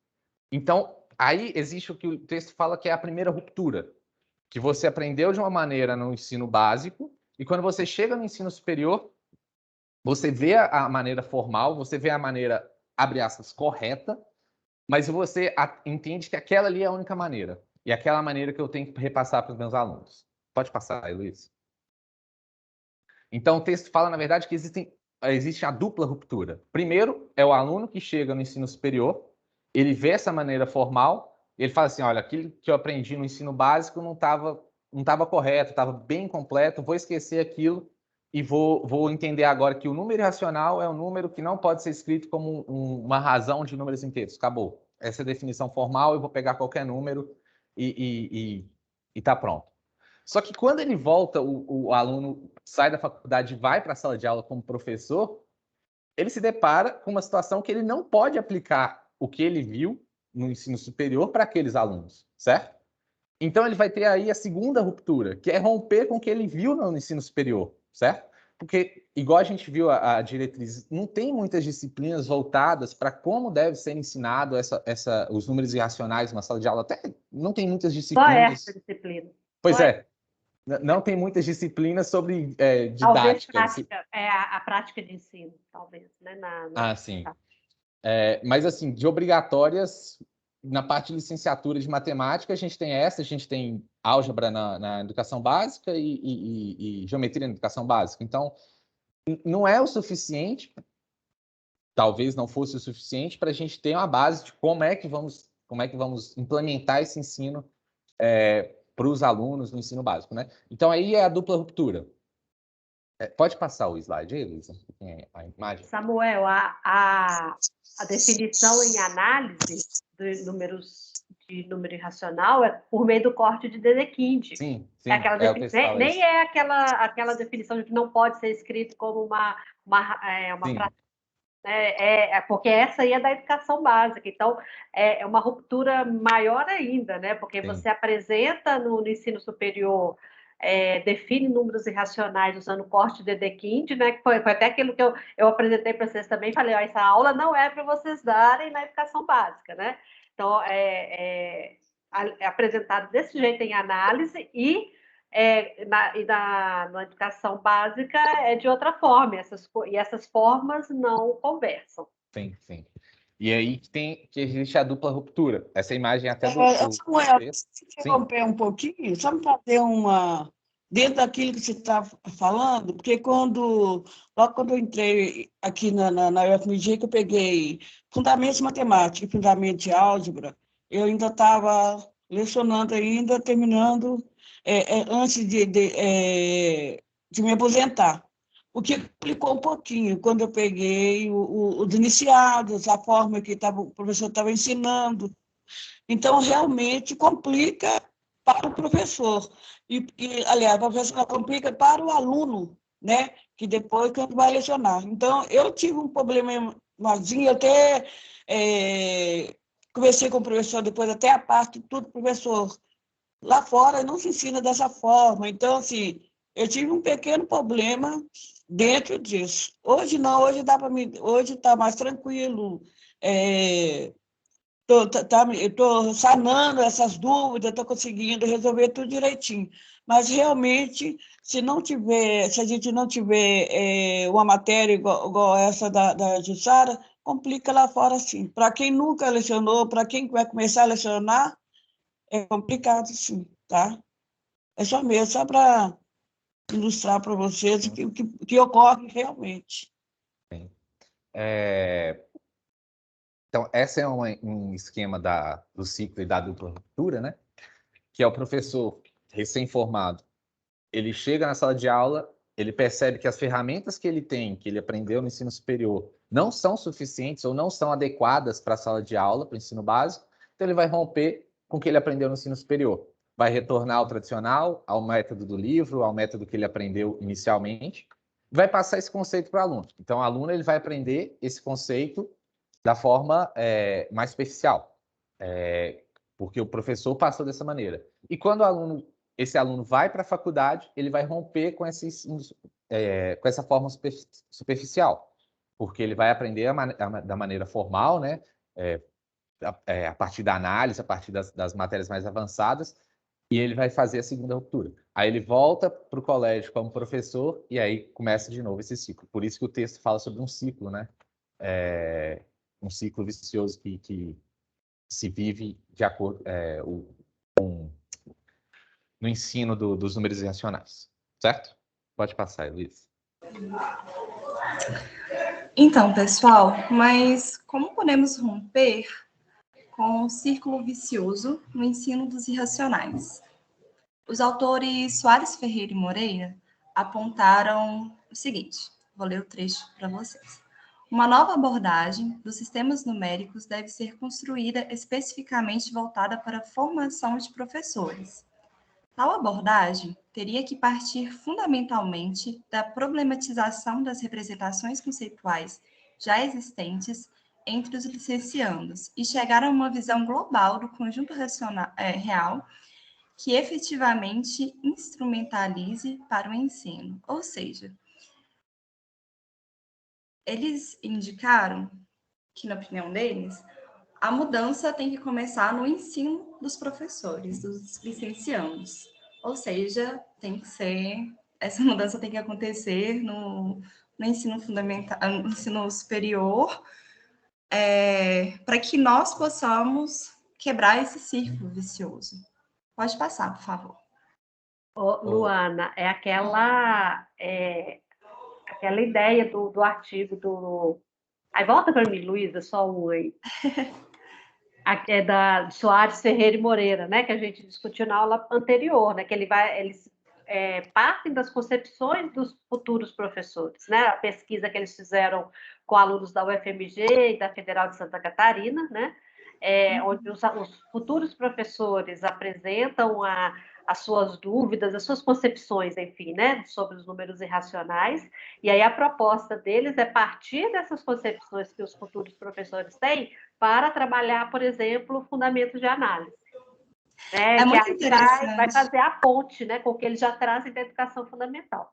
Speaker 8: Então, aí existe o que o texto fala que é a primeira ruptura, que você aprendeu de uma maneira no ensino básico, e quando você chega no ensino superior, você vê a maneira formal, você vê a maneira, abre aspas, correta, mas você entende que aquela ali é a única maneira. E aquela maneira que eu tenho que repassar para os meus alunos. Pode passar aí, Luiz. Então, o texto fala, na verdade, que existe a dupla ruptura. Primeiro, é o aluno que chega no ensino superior, ele vê essa maneira formal, ele fala assim, olha, aquilo que eu aprendi no ensino básico não estava correto, estava bem completo, vou esquecer aquilo e vou entender agora que o número irracional é um número que não pode ser escrito como uma razão de números inteiros. Acabou. Essa é a definição formal, eu vou pegar qualquer número e tá pronto. Só que quando ele volta, o aluno sai da faculdade e vai para a sala de aula como professor, ele se depara com uma situação que ele não pode aplicar o que ele viu no ensino superior para aqueles alunos, certo? Então ele vai ter aí a segunda ruptura, que é romper com o que ele viu no ensino superior, certo? Porque, igual a gente viu a diretriz, não tem muitas disciplinas voltadas para como deve ser ensinado os números irracionais numa sala de aula. Até não tem muitas disciplinas.
Speaker 1: Só essa disciplina.
Speaker 8: Pois é. Não tem muitas disciplinas sobre didática.
Speaker 1: Talvez prática, a prática de ensino, talvez, né?
Speaker 8: Sim. Mas, assim, de obrigatórias, na parte de licenciatura de matemática, a gente tem álgebra na educação básica e geometria na educação básica. Então, não é o suficiente, talvez não fosse o suficiente, para a gente ter uma base de como é que vamos implementar esse ensino para os alunos no ensino básico, né? Então, aí é a dupla ruptura. Pode passar o slide aí, Luísa? A imagem.
Speaker 1: Samuel, a definição em análise de número irracional é por meio do corte de Dedekind.
Speaker 8: Sim.
Speaker 1: Nem é aquela definição de que não pode ser escrito como uma prática. Porque essa aí é da educação básica, então é uma ruptura maior ainda, né? Porque você apresenta no ensino superior, define números irracionais usando o corte de Dedekind, né? Que foi até aquilo que eu apresentei para vocês também, falei, essa aula não é para vocês darem na educação básica, né? Então, é apresentado desse jeito em análise e na educação básica é de outra forma, e essas formas não conversam.
Speaker 8: Sim. E aí que existe a dupla ruptura. Essa imagem até
Speaker 5: Samuel, se interromper um pouquinho, só me fazer dentro daquilo que você está falando, porque logo quando eu entrei aqui na UFMG, que eu peguei Fundamentos de Matemática e Fundamentos de Álgebra, eu ainda estava lecionando ainda, terminando antes de me aposentar. O que complicou um pouquinho, quando eu peguei os iniciados, a forma que o professor estava ensinando. Então, realmente, complica para o professor. Aliás, a professora complica para o aluno, né? Que depois quando vai lecionar. Então, eu tive um problemazinho, eu até conversei com o professor, depois até a parte de tudo, professor. Lá fora não se ensina dessa forma. Então, assim, eu tive um pequeno problema dentro disso. Hoje não, hoje está mais tranquilo. Estou sanando essas dúvidas, estou conseguindo resolver tudo direitinho. Mas realmente, se a gente não tiver uma matéria igual essa da Jussara, complica lá fora sim. Para quem nunca lecionou, para quem vai começar a lecionar, é complicado, sim, tá? É só mesmo, só para ilustrar para vocês o que ocorre realmente.
Speaker 8: Sim. Então, esse é um esquema do ciclo e da dupla ruptura, né? Que é o professor recém-formado. Ele chega na sala de aula, ele percebe que as ferramentas que ele tem, que ele aprendeu no ensino superior, não são suficientes ou não são adequadas para a sala de aula, para o ensino básico, então ele vai romper com o que ele aprendeu no ensino superior. Vai retornar ao tradicional, ao método do livro, ao método que ele aprendeu inicialmente, vai passar esse conceito para o aluno. Então, o aluno ele vai aprender esse conceito da forma mais superficial, porque o professor passou dessa maneira. E quando esse aluno vai para a faculdade, ele vai romper com esse ensino com essa forma superficial, porque ele vai aprender da maneira formal, né? A partir da análise, a partir das matérias mais avançadas, e ele vai fazer a segunda ruptura. Aí ele volta para o colégio como professor e aí começa de novo esse ciclo. Por isso que o texto fala sobre um ciclo, né? Um ciclo vicioso que se vive de acordo no ensino dos números irracionais. Certo? Pode passar, Luiz.
Speaker 9: Então, pessoal, mas como podemos romper com o círculo vicioso no ensino dos irracionais? Os autores Soares Ferreira e Moreira apontaram o seguinte, vou ler o trecho para vocês. Uma nova abordagem dos sistemas numéricos deve ser construída especificamente voltada para a formação de professores. Tal abordagem teria que partir fundamentalmente da problematização das representações conceituais já existentes entre os licenciandos e chegar a uma visão global do conjunto real que efetivamente instrumentalize para o ensino. Ou seja, eles indicaram que, na opinião deles, a mudança tem que começar no ensino dos professores, dos licenciandos. Ou seja, essa mudança tem que acontecer no ensino fundamental, no ensino superior, para que nós possamos quebrar esse círculo vicioso. Pode passar, por favor.
Speaker 1: Luana, é aquela ideia do artigo do... Aí volta para mim, Luísa, só um aí. É da Soares Ferreira e Moreira, né, que a gente discutiu na aula anterior, né, que eles partem das concepções dos futuros professores, né, a pesquisa que eles fizeram com alunos da UFMG e da Federal de Santa Catarina, né, onde os futuros professores apresentam as suas dúvidas, as suas concepções, enfim, né, sobre os números irracionais, e aí a proposta deles é partir dessas concepções que os futuros professores têm para trabalhar, por exemplo, fundamentos de análise.
Speaker 9: É muito interessante.
Speaker 1: Vai fazer a ponte, né, com o que eles já trazem da educação fundamental.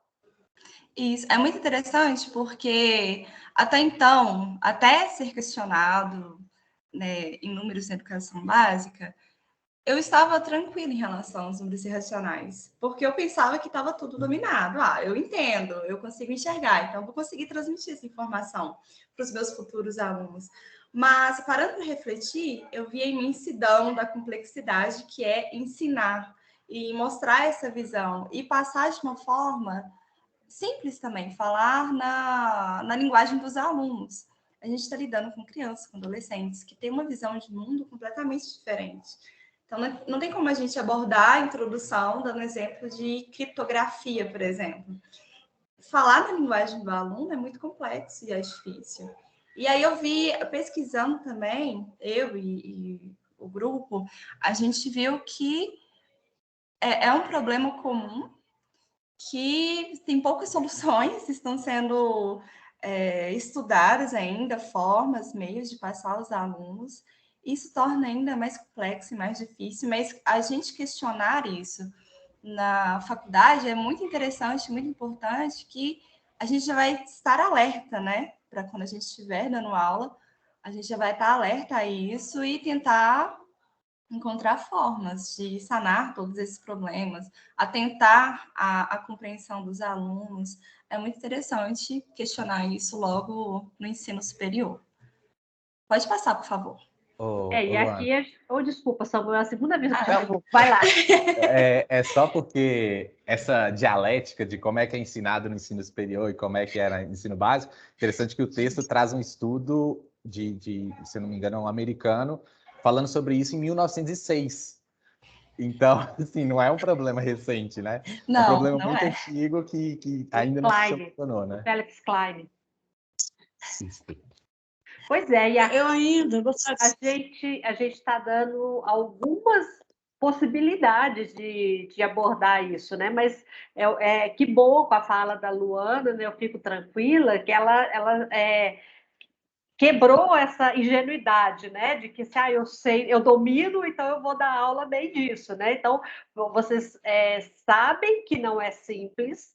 Speaker 9: Isso, é muito interessante porque, até então, até ser questionado, né, em números na educação básica, eu estava tranquila em relação aos números irracionais, porque eu pensava que estava tudo dominado. Eu entendo, eu consigo enxergar, então eu vou conseguir transmitir essa informação para os meus futuros alunos. Mas, parando para refletir, eu vi a imensidão da complexidade que é ensinar e mostrar essa visão e passar de uma forma simples também, falar na linguagem dos alunos. A gente está lidando com crianças, com adolescentes, que têm uma visão de mundo completamente diferente. Então, não tem como a gente abordar a introdução dando exemplo de criptografia, por exemplo. Falar na linguagem do aluno é muito complexo e é difícil. E aí eu vi, pesquisando também, eu e o grupo, a gente viu que é um problema comum, que tem poucas soluções, estão sendo estudadas ainda, formas, meios de passar aos alunos. Isso torna ainda mais complexo e mais difícil, mas a gente questionar isso na faculdade é muito interessante, muito importante, que a gente já vai estar alerta, né? Para quando a gente estiver dando aula, a gente já vai estar alerta a isso e tentar encontrar formas de sanar todos esses problemas, atentar à compreensão dos alunos. É muito interessante questionar isso logo no ensino superior. Pode passar, por favor.
Speaker 1: E aqui desculpa, Samuel, é a segunda vez que eu te interrompo. Vai lá.
Speaker 8: É só porque essa dialética de como é que é ensinado no ensino superior e como é que era no ensino básico, interessante que o texto traz um estudo se eu não me engano, um americano, falando sobre isso em 1906. Então, assim, não é um problema recente, né?
Speaker 9: Não,
Speaker 8: é um problema muito antigo que ainda não se solucionou, né?
Speaker 1: Felix Klein. Pois é, e aqui, a gente está dando algumas possibilidades de abordar isso, né? Mas que bom com a fala da Luana, né? Eu fico tranquila que ela quebrou essa ingenuidade, né? De que se eu sei, eu domino, então eu vou dar aula bem disso, né? Então vocês sabem que não é simples,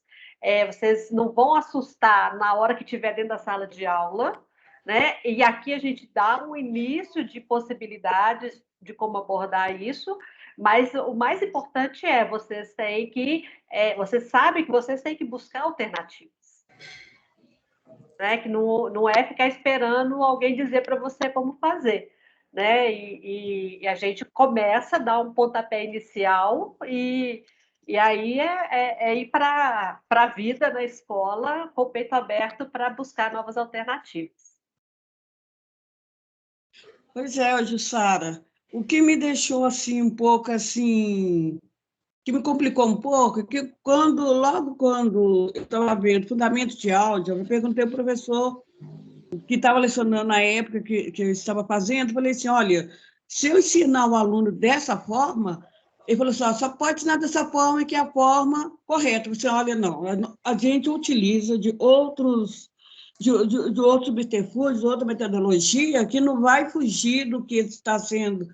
Speaker 1: vocês não vão assustar na hora que estiver dentro da sala de aula, né? E aqui a gente dá um início de possibilidades de como abordar isso, mas o mais importante é vocês sabem que vocês têm que buscar alternativas, né? Que não é ficar esperando alguém dizer para você como fazer, né? E a gente começa a dar um pontapé inicial e aí ir para a vida na escola com o peito aberto para buscar novas alternativas.
Speaker 5: Pois é, Jussara, o que me deixou assim um pouco assim, que me complicou um pouco, é que logo quando eu estava vendo fundamentos de áudio, eu perguntei ao professor que estava lecionando na época que eu estava fazendo, falei assim, olha, se eu ensinar o aluno dessa forma, ele falou assim, só pode ensinar dessa forma, que é a forma correta. Você olha, não, a gente utiliza de outros subterfúgios, outra metodologia, que não vai fugir do que está sendo,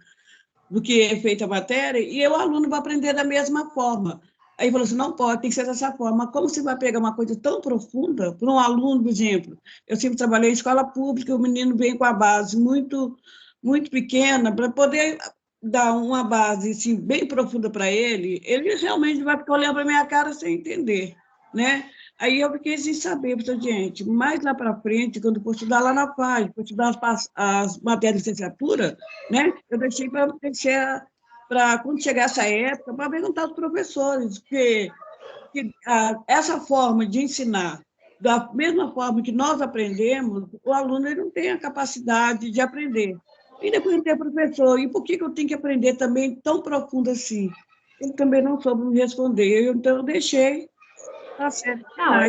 Speaker 5: do que é feita a matéria, e o aluno vai aprender da mesma forma. Aí falou assim, não pode, tem que ser dessa forma. Como você vai pegar uma coisa tão profunda para um aluno, por exemplo? Eu sempre trabalhei em escola pública, o menino vem com a base muito, muito pequena, para poder dar uma base assim, bem profunda para ele realmente vai ficar olhando para a minha cara sem entender, né? Aí eu fiquei sem saber, gente, mais lá para frente, quando for estudar lá na PAG, for estudar as matérias de licenciatura, né? Eu deixei para quando chegar essa época, para perguntar aos professores, porque essa forma de ensinar, da mesma forma que nós aprendemos, o aluno ele não tem a capacidade de aprender. E depois tem professor, e por que eu tenho que aprender também tão profundo assim? Ele também não soube me responder, então eu deixei. Tá certo.
Speaker 1: Não,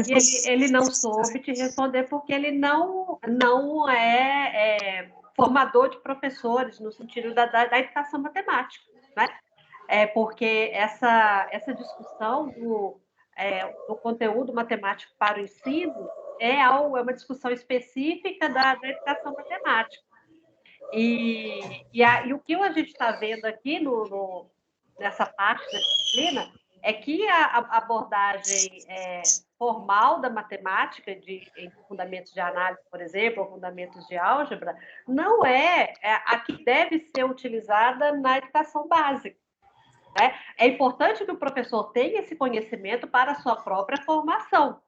Speaker 1: ele não soube te responder porque ele não é formador de professores no sentido da educação matemática, né? Porque essa discussão do conteúdo matemático para o ensino é uma discussão específica da educação matemática. E o que a gente está vendo aqui nessa parte da disciplina é que a abordagem formal da matemática, em fundamentos de análise, por exemplo, ou fundamentos de álgebra, não é a que deve ser utilizada na educação básica. Né? É importante que o professor tenha esse conhecimento para a sua própria formação.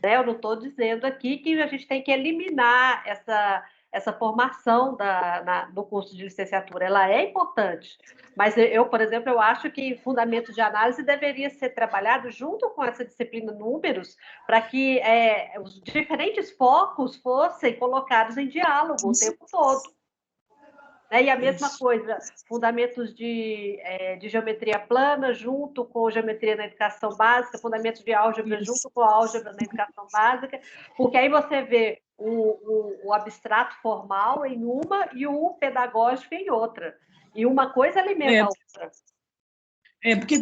Speaker 1: Né? Eu não estou dizendo aqui que a gente tem que eliminar essa formação do curso de licenciatura, ela é importante, mas por exemplo, eu acho que fundamentos de análise deveria ser trabalhado junto com essa disciplina números, para que os diferentes focos fossem colocados em diálogo o tempo todo. Né? E a mesma coisa, fundamentos de geometria plana junto com geometria na educação básica, fundamentos de álgebra junto com a álgebra na educação básica, porque aí você vê o abstrato formal em uma e o pedagógico em outra. E uma coisa alimenta a outra.
Speaker 5: Porque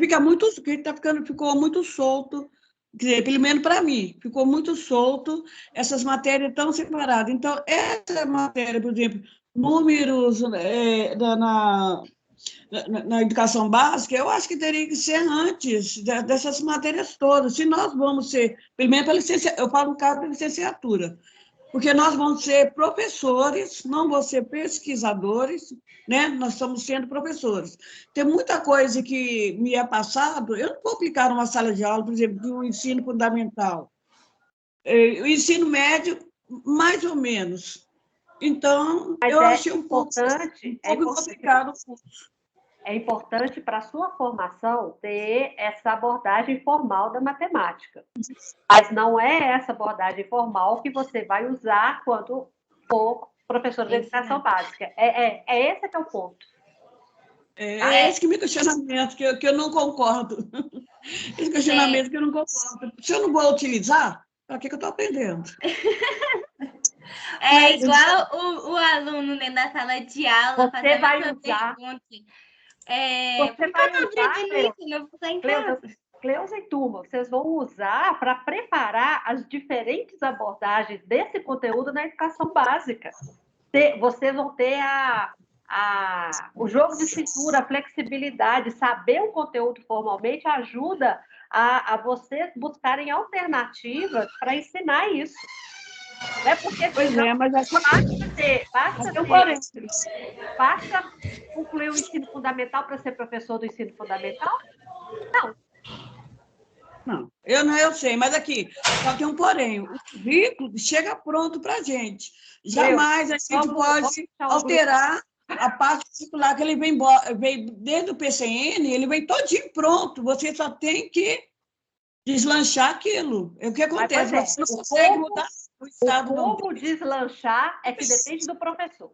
Speaker 5: ficou muito solto, quer dizer, pelo menos para mim, ficou muito solto essas matérias tão separadas. Então, essa matéria, por exemplo, números na educação básica, eu acho que teria que ser antes dessas matérias todas. Se nós vamos ser, pelo menos para licenciatura, eu falo no caso da licenciatura, porque nós vamos ser professores, não vamos ser pesquisadores, né? Nós estamos sendo professores. Tem muita coisa que me é passado, eu não vou aplicar numa sala de aula, por exemplo, de um ensino fundamental. O ensino médio, mais ou menos. Então, eu achei um pouco complicado o curso.
Speaker 1: É importante para a sua formação ter essa abordagem formal da matemática. Mas não é essa abordagem formal que você vai usar quando for professor de educação básica. Esse que é o ponto.
Speaker 5: Esse que é o meu questionamento, que eu não concordo. Esse questionamento que eu não concordo. Se eu não vou utilizar, para que eu estou aprendendo?
Speaker 4: Igual o aluno dentro da sala de aula,
Speaker 1: você vai usar.
Speaker 4: Você vai usar,
Speaker 1: Cleusa e turma, vocês vão usar para preparar as diferentes abordagens desse conteúdo na educação básica. Vocês vão ter o jogo de cintura, a flexibilidade, saber o conteúdo formalmente ajuda a vocês buscarem alternativas para ensinar isso. Não é porque
Speaker 5: Pois é, mas
Speaker 1: basta concluir o ensino fundamental para ser professor do ensino fundamental?
Speaker 5: Não, eu sei, mas aqui, só tem um porém, o currículo chega pronto para a gente. Jamais a gente pode alterar a parte particular, que ele vem desde o PCN, ele vem todinho pronto, você só tem que deslanchar aquilo. É o que acontece, você não consegue mudar o estado.
Speaker 1: Como deslanchar é que depende do professor.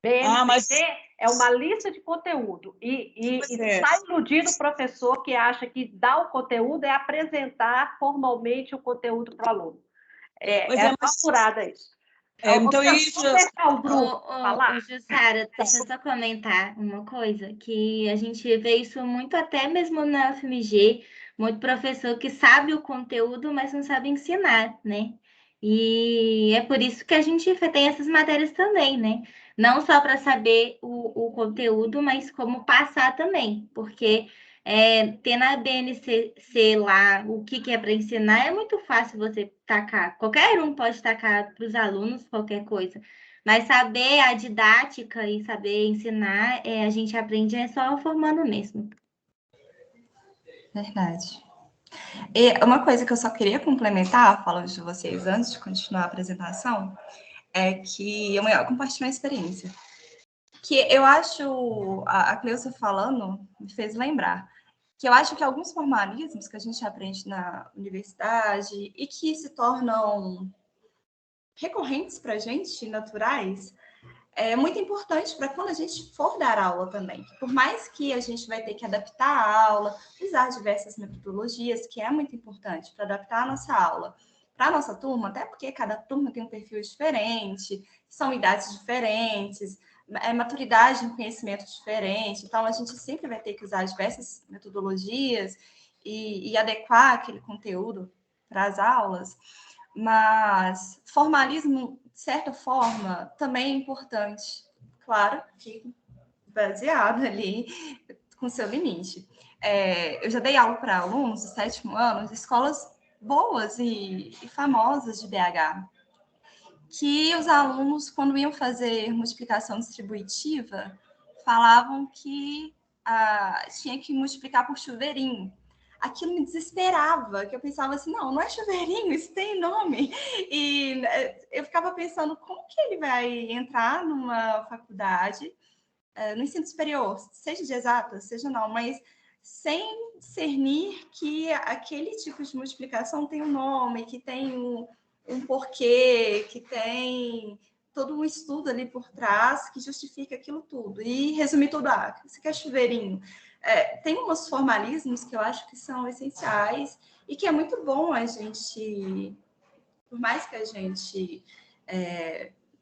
Speaker 1: BNCC é uma lista de conteúdo e está iludindo o professor que acha que dar o conteúdo é apresentar formalmente o conteúdo para o aluno. É uma furada isso.
Speaker 5: Então isso...
Speaker 4: Jussara, deixa eu só comentar uma coisa, que a gente vê isso muito até mesmo na UFMG, muito professor que sabe o conteúdo, mas não sabe ensinar, né? E é por isso que a gente tem essas matérias também, né? Não só para saber o conteúdo, mas como passar também, porque ter na BNCC lá o que é para ensinar é muito fácil você tacar. Qualquer um pode tacar para os alunos qualquer coisa, mas saber a didática e saber ensinar, a gente aprende só formando mesmo.
Speaker 9: Verdade. E uma coisa que eu só queria complementar, falando de vocês antes de continuar a apresentação, é que eu compartilhar uma experiência. Que eu acho, a Cleusa falando, me fez lembrar, que eu acho que alguns formalismos que a gente aprende na universidade e que se tornam recorrentes para a gente, naturais, é muito importante para quando a gente for dar aula também. Por mais que a gente vai ter que adaptar a aula, usar diversas metodologias, que é muito importante para adaptar a nossa aula para a nossa turma, até porque cada turma tem um perfil diferente, são idades diferentes, maturidade em conhecimento diferente, então a gente sempre vai ter que usar diversas metodologias e adequar aquele conteúdo para as aulas, mas formalismo, de certa forma, também é importante, claro que baseado ali com seu limite. Eu já dei aula para alunos do 7º ano, de escolas boas e famosas de BH, que os alunos, quando iam fazer multiplicação distributiva, falavam que tinha que multiplicar por chuveirinho. Aquilo me desesperava, que eu pensava assim, não é chuveirinho, isso tem nome. E eu ficava pensando, como que ele vai entrar numa faculdade, no ensino superior, seja de exatas, seja não, mas sem discernir que aquele tipo de multiplicação tem um nome, que tem um porquê, que tem todo um estudo ali por trás que justifica aquilo tudo. E resumir tudo, você quer chuveirinho? Tem uns formalismos que eu acho que são essenciais e que é muito bom a gente, por mais que a gente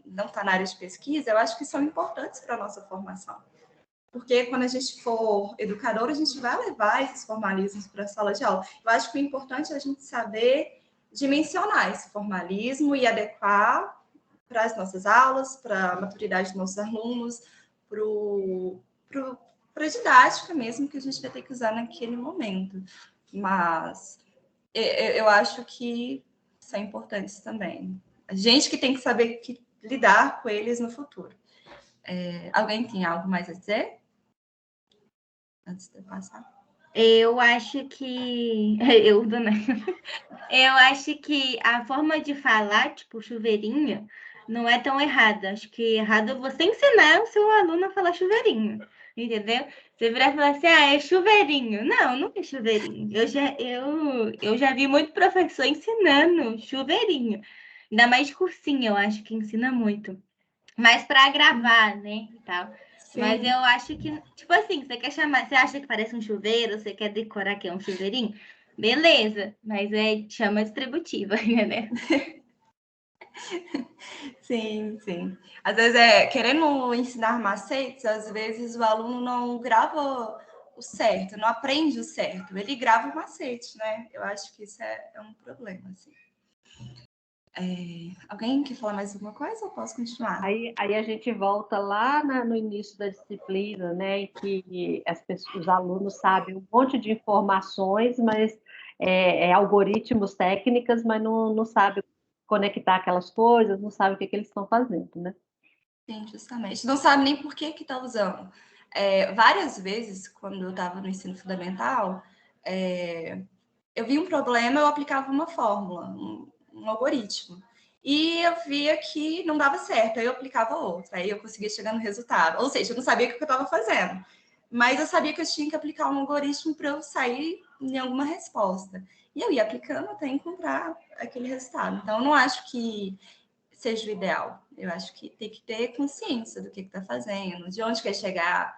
Speaker 9: não está na área de pesquisa, eu acho que são importantes para a nossa formação. Porque quando a gente for educador, a gente vai levar esses formalismos para a sala de aula. Eu acho que o importante é a gente saber dimensionar esse formalismo e adequar para as nossas aulas, para a maturidade dos nossos alunos, para a didática mesmo que a gente vai ter que usar naquele momento. Mas eu acho que são importantes também. A gente que tem que saber lidar com eles no futuro. Alguém tem algo mais a dizer? Antes de eu passar.
Speaker 4: Eu acho que... Eu acho que a forma de falar, tipo, chuveirinho, não é tão errada. Acho que errado é você ensinar o seu aluno a falar chuveirinho, entendeu? Você virar e falar assim, é chuveirinho. Não é chuveirinho. Eu já vi muito professor ensinando chuveirinho. Ainda mais cursinho, eu acho que ensina muito. Mas para gravar, né, e tal. Sim. Mas eu acho que, tipo assim, você acha que parece um chuveiro, você quer decorar que é um chuveirinho? Beleza, mas chama distributiva, né?
Speaker 9: Sim. Às vezes, querendo ensinar macetes, às vezes o aluno não grava o certo, não aprende o certo, ele grava o macete, né? Eu acho que isso é um problema, assim. Alguém quer falar mais alguma coisa ou posso continuar?
Speaker 1: Aí a gente volta lá no início da disciplina, né, em que os alunos sabem um monte de informações, mas algoritmos, técnicas, mas não sabem conectar aquelas coisas, não sabem o que eles estão fazendo, né?
Speaker 9: Sim, justamente. Não sabe nem por que está usando. Várias vezes, quando eu estava no ensino fundamental, eu vi um problema, eu aplicava uma fórmula, um algoritmo. E eu via que não dava certo, aí eu aplicava outra, aí eu conseguia chegar no resultado. Ou seja, eu não sabia o que eu estava fazendo, mas eu sabia que eu tinha que aplicar um algoritmo para eu sair em alguma resposta. E eu ia aplicando até encontrar aquele resultado. Então, eu não acho que seja o ideal. Eu acho que tem que ter consciência do que está fazendo, de onde quer chegar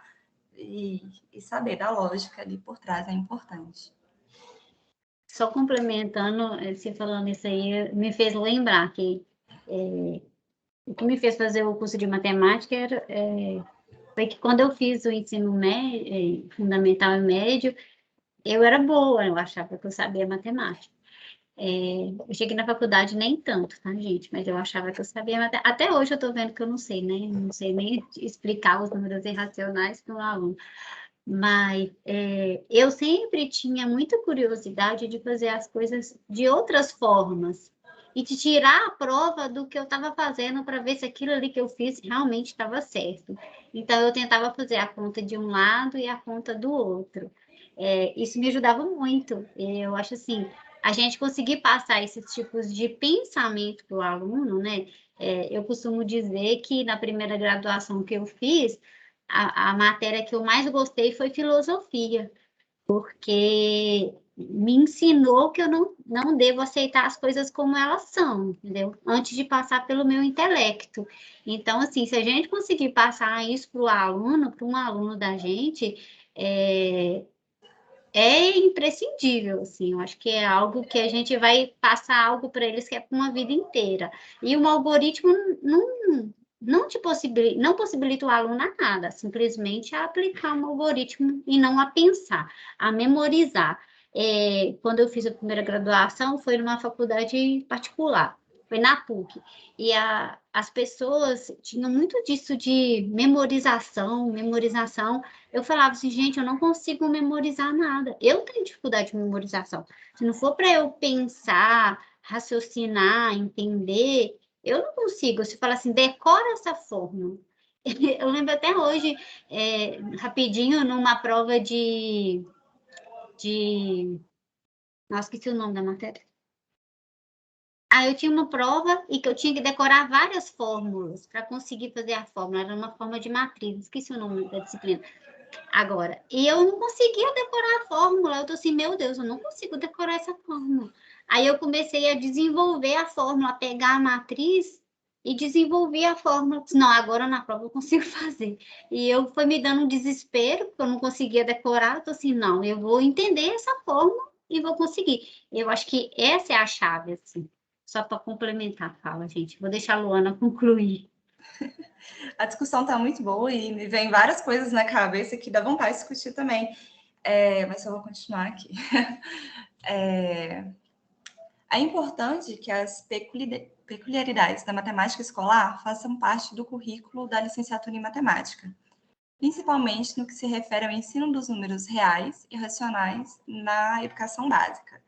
Speaker 9: e saber da lógica ali por trás é importante.
Speaker 2: Só complementando, você falando isso aí, me fez lembrar que o que me fez fazer o curso de matemática foi que quando eu fiz o ensino médio, fundamental e médio, eu era boa, eu achava que eu sabia matemática. Eu cheguei na faculdade nem tanto, tá, gente? Mas eu achava que eu sabia matemática. Até hoje eu tô vendo que eu não sei, né? Não sei nem explicar os números irracionais para um aluno. Mas eu sempre tinha muita curiosidade de fazer as coisas de outras formas e de tirar a prova do que eu estava fazendo para ver se aquilo ali que eu fiz realmente estava certo. Então, eu tentava fazer a conta de um lado e a conta do outro. Isso me ajudava muito. Eu acho assim, a gente conseguir passar esses tipos de pensamento para o aluno, né? Eu costumo dizer que na primeira graduação que eu fiz, a matéria que eu mais gostei foi filosofia, porque me ensinou que eu não devo aceitar as coisas como elas são, entendeu? Antes de passar pelo meu intelecto. Então, assim, se a gente conseguir passar isso para um aluno da gente, é imprescindível, assim, eu acho que é algo que a gente vai passar algo para eles que é para uma vida inteira. E um algoritmo não possibilita o aluno a nada, simplesmente a aplicar um algoritmo e não a pensar, a memorizar. Quando eu fiz a primeira graduação, foi numa faculdade particular, foi na PUC, e as pessoas tinham muito disso de memorização. Eu falava assim, gente, eu não consigo memorizar nada. Eu tenho dificuldade de memorização. Se não for para eu pensar, raciocinar, entender, eu não consigo. Você fala assim, decora essa fórmula. Eu lembro até hoje, rapidinho, numa prova Nossa, esqueci o nome da matéria. Eu tinha uma prova e que eu tinha que decorar várias fórmulas para conseguir fazer a fórmula. Era uma forma de matriz, esqueci o nome da disciplina. Agora, e eu não conseguia decorar a fórmula. Eu tô assim, meu Deus, eu não consigo decorar essa fórmula. Aí eu comecei a desenvolver a fórmula, a pegar a matriz e desenvolver a fórmula. Não, agora na prova eu consigo fazer. E foi me dando um desespero, porque eu não conseguia decorar. Eu tô assim, não, eu vou entender essa fórmula e vou conseguir. Eu acho que essa é a chave, assim. Só para complementar a fala, gente. Vou deixar a Luana concluir.
Speaker 9: A discussão está muito boa e me vem várias coisas na cabeça que dá vontade de discutir também. Mas eu vou continuar aqui. É importante que as peculiaridades da matemática escolar façam parte do currículo da licenciatura em matemática, principalmente no que se refere ao ensino dos números reais e racionais na educação básica.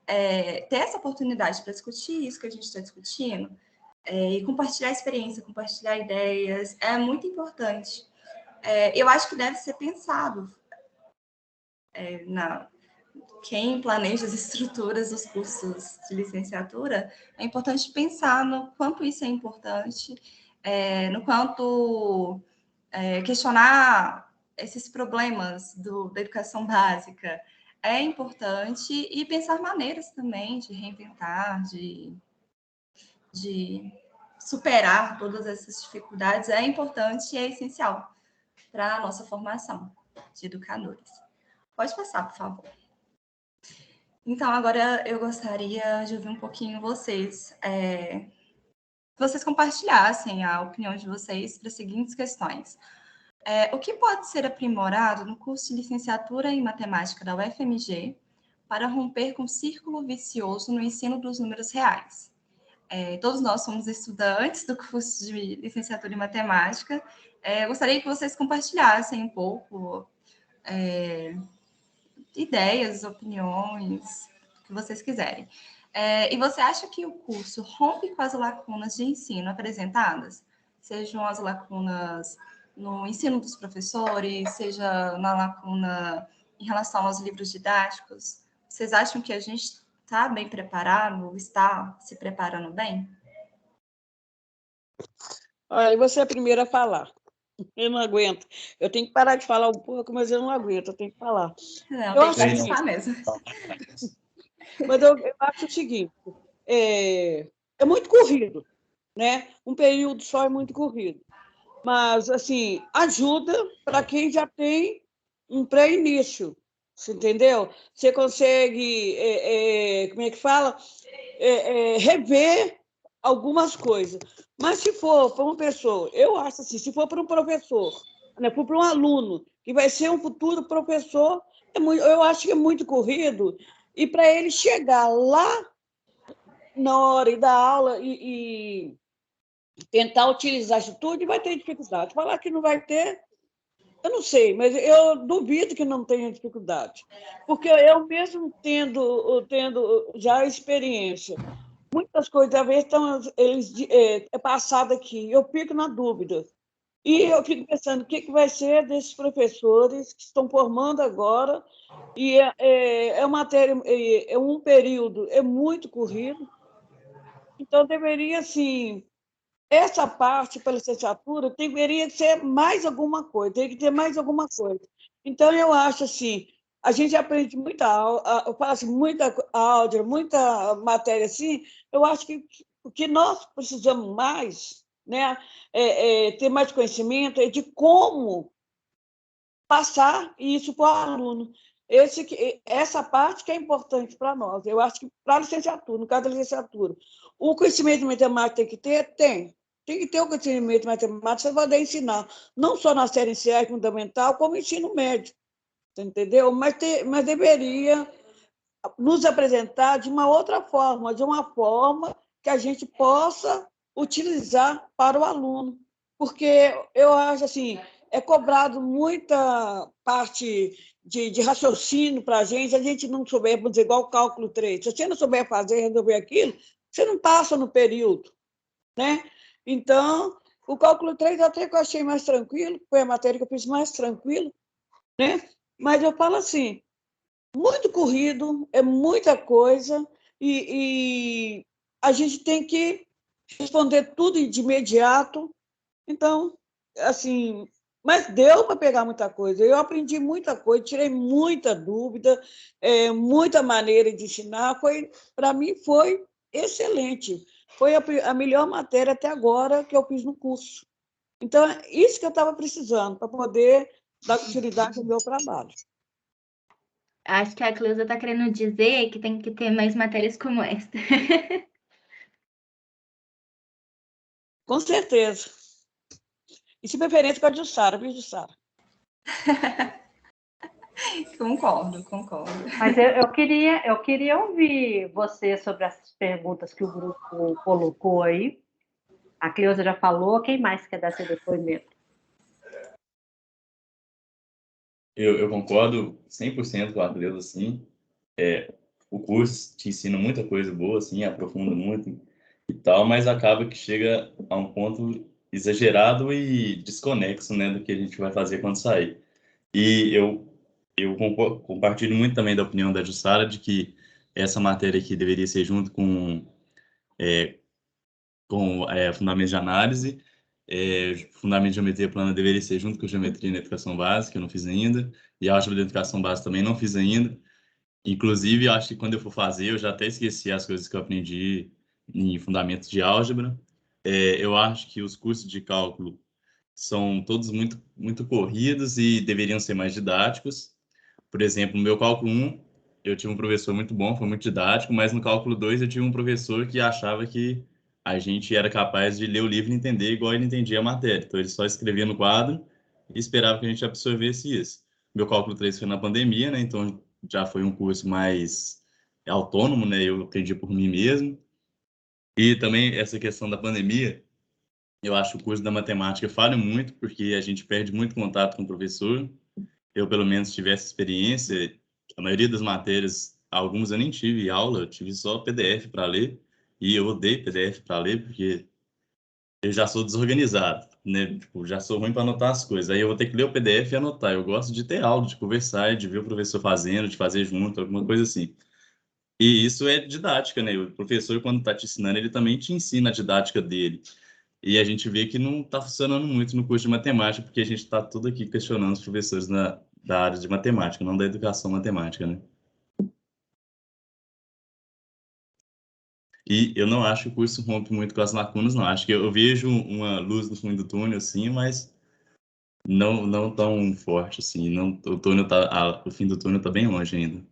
Speaker 9: Ter essa oportunidade para discutir isso que a gente está discutindo e compartilhar experiência, compartilhar ideias, é muito importante. Eu acho que deve ser pensado quem planeja as estruturas dos cursos de licenciatura, é importante pensar no quanto isso é importante, no quanto questionar esses problemas da educação básica é importante e pensar maneiras também de reinventar, de superar todas essas dificuldades é importante e é essencial para a nossa formação de educadores. Pode passar, por favor. Então, agora eu gostaria de ouvir um pouquinho vocês. Vocês compartilhassem a opinião de vocês para as seguintes questões. O que pode ser aprimorado no curso de licenciatura em matemática da UFMG para romper com o círculo vicioso no ensino dos números reais? todos nós somos estudantes do curso de licenciatura em matemática. Eu gostaria que vocês compartilhassem um pouco ideias, opiniões, o que vocês quiserem. E você acha que o curso rompe com as lacunas de ensino apresentadas? Sejam as lacunas no ensino dos professores, seja na lacuna em relação aos livros didáticos? Vocês acham que a gente está bem preparado, está se preparando bem?
Speaker 5: Olha, você é a primeira a falar. Eu não aguento. Eu tenho que parar de falar um pouco, mas eu não aguento, eu tenho que falar.
Speaker 9: Não,
Speaker 5: Eu
Speaker 9: tem
Speaker 5: acho
Speaker 9: que
Speaker 5: que
Speaker 9: participar mesmo.
Speaker 5: Mas eu acho o seguinte, é muito corrido, né? Um período só é muito corrido. Mas, assim, ajuda para quem já tem um pré-início, você entendeu? Você consegue, como é que fala? Rever algumas coisas. Mas se for para uma pessoa, eu acho assim, se for para um professor, né, for para um aluno, que vai ser um futuro professor, eu acho que é muito corrido, e para ele chegar lá na hora e dar aula e tentar utilizar isso tudo, vai ter dificuldade. Falar que não vai ter, eu não sei, mas eu duvido que não tenha dificuldade, porque eu mesmo tendo já experiência, muitas coisas, às vezes, é passado aqui, eu fico na dúvida. E eu fico pensando o que vai ser desses professores que estão formando agora, e matéria, é um período, é muito corrido, então deveria, assim, essa parte para a licenciatura deveria ser mais alguma coisa, tem que ter mais alguma coisa. Então, eu acho assim, a gente aprende muita aula, eu faço muita álgebra, muita matéria assim, eu acho que o que nós precisamos mais, né, ter mais conhecimento de como passar isso para o aluno. Essa parte que é importante para nós. Eu acho que para a licenciatura, no caso da licenciatura, o conhecimento de matemática tem que ter? Tem. Tem que ter o conhecimento de matemática, você vai poder ensinar, não só na série inicial fundamental, como ensino médio, entendeu? Mas deveria nos apresentar de uma outra forma, de uma forma que a gente possa utilizar para o aluno. Porque eu acho assim, é cobrado muita parte de raciocínio para a gente não souber, vamos dizer, igual o cálculo 3. Se você não souber fazer, resolver aquilo, você não passa no período, né? Então, o cálculo 3 até que eu achei mais tranquilo, foi a matéria que eu fiz mais tranquilo, né? Mas eu falo assim, muito corrido, é muita coisa, e a gente tem que responder tudo de imediato. Então, assim, mas deu para pegar muita coisa. Eu aprendi muita coisa, tirei muita dúvida, muita maneira de ensinar. Para mim, foi excelente. Foi a melhor matéria até agora que eu fiz no curso. Então, é isso que eu estava precisando, para poder dar continuidade ao meu trabalho.
Speaker 4: Acho que a Cleusa está querendo dizer que tem que ter mais matérias como esta.
Speaker 5: Com certeza. E se preferência com a Jussara, viu, Jussara?
Speaker 9: Concordo.
Speaker 1: Mas eu queria ouvir você sobre essas perguntas que o grupo colocou aí. A Cleusa já falou, quem mais quer dar seu depoimento?
Speaker 3: Eu concordo 100% com a Cleusa, assim. O curso te ensina muita coisa boa, assim, aprofunda muito e tal, mas acaba que chega a um ponto exagerado e desconexo, né, do que a gente vai fazer quando sair. E eu compartilho muito também da opinião da Jussara de que essa matéria aqui deveria ser junto com fundamentos de análise, fundamento de geometria plana deveria ser junto com geometria na educação básica, eu não fiz ainda, e álgebra da educação básica também não fiz ainda. Inclusive, eu acho que quando eu for fazer, eu já até esqueci as coisas que eu aprendi em fundamentos de álgebra. Eu acho que os cursos de cálculo são todos muito, muito corridos e deveriam ser mais didáticos. Por exemplo, no meu cálculo 1, eu tive um professor muito bom, foi muito didático, mas no cálculo 2 eu tive um professor que achava que a gente era capaz de ler o livro e entender igual ele entendia a matéria. Então, ele só escrevia no quadro e esperava que a gente absorvesse isso. Meu cálculo 3 foi na pandemia, né? Então, já foi um curso mais autônomo, né? Eu aprendi por mim mesmo. E também essa questão da pandemia, eu acho que o curso da matemática falha muito, porque a gente perde muito contato com o professor. Eu, pelo menos, tive essa experiência. A maioria das matérias, algumas eu nem tive aula, eu tive só PDF para ler. E eu odeio PDF para ler, porque eu já sou desorganizado, né? Tipo, já sou ruim para anotar as coisas. Aí eu vou ter que ler o PDF e anotar. Eu gosto de ter aula, de conversar, de ver o professor fazendo, de fazer junto, alguma coisa assim. E isso é didática, né? O professor, quando está te ensinando, ele também te ensina a didática dele. E a gente vê que não está funcionando muito no curso de matemática, porque a gente está tudo aqui questionando os professores da área de matemática, não da educação matemática, né? E eu não acho que o curso rompe muito com as lacunas, não. Acho que eu vejo uma luz no fundo do túnel, assim, mas não tão forte, assim. Não, o fim do túnel está bem longe ainda.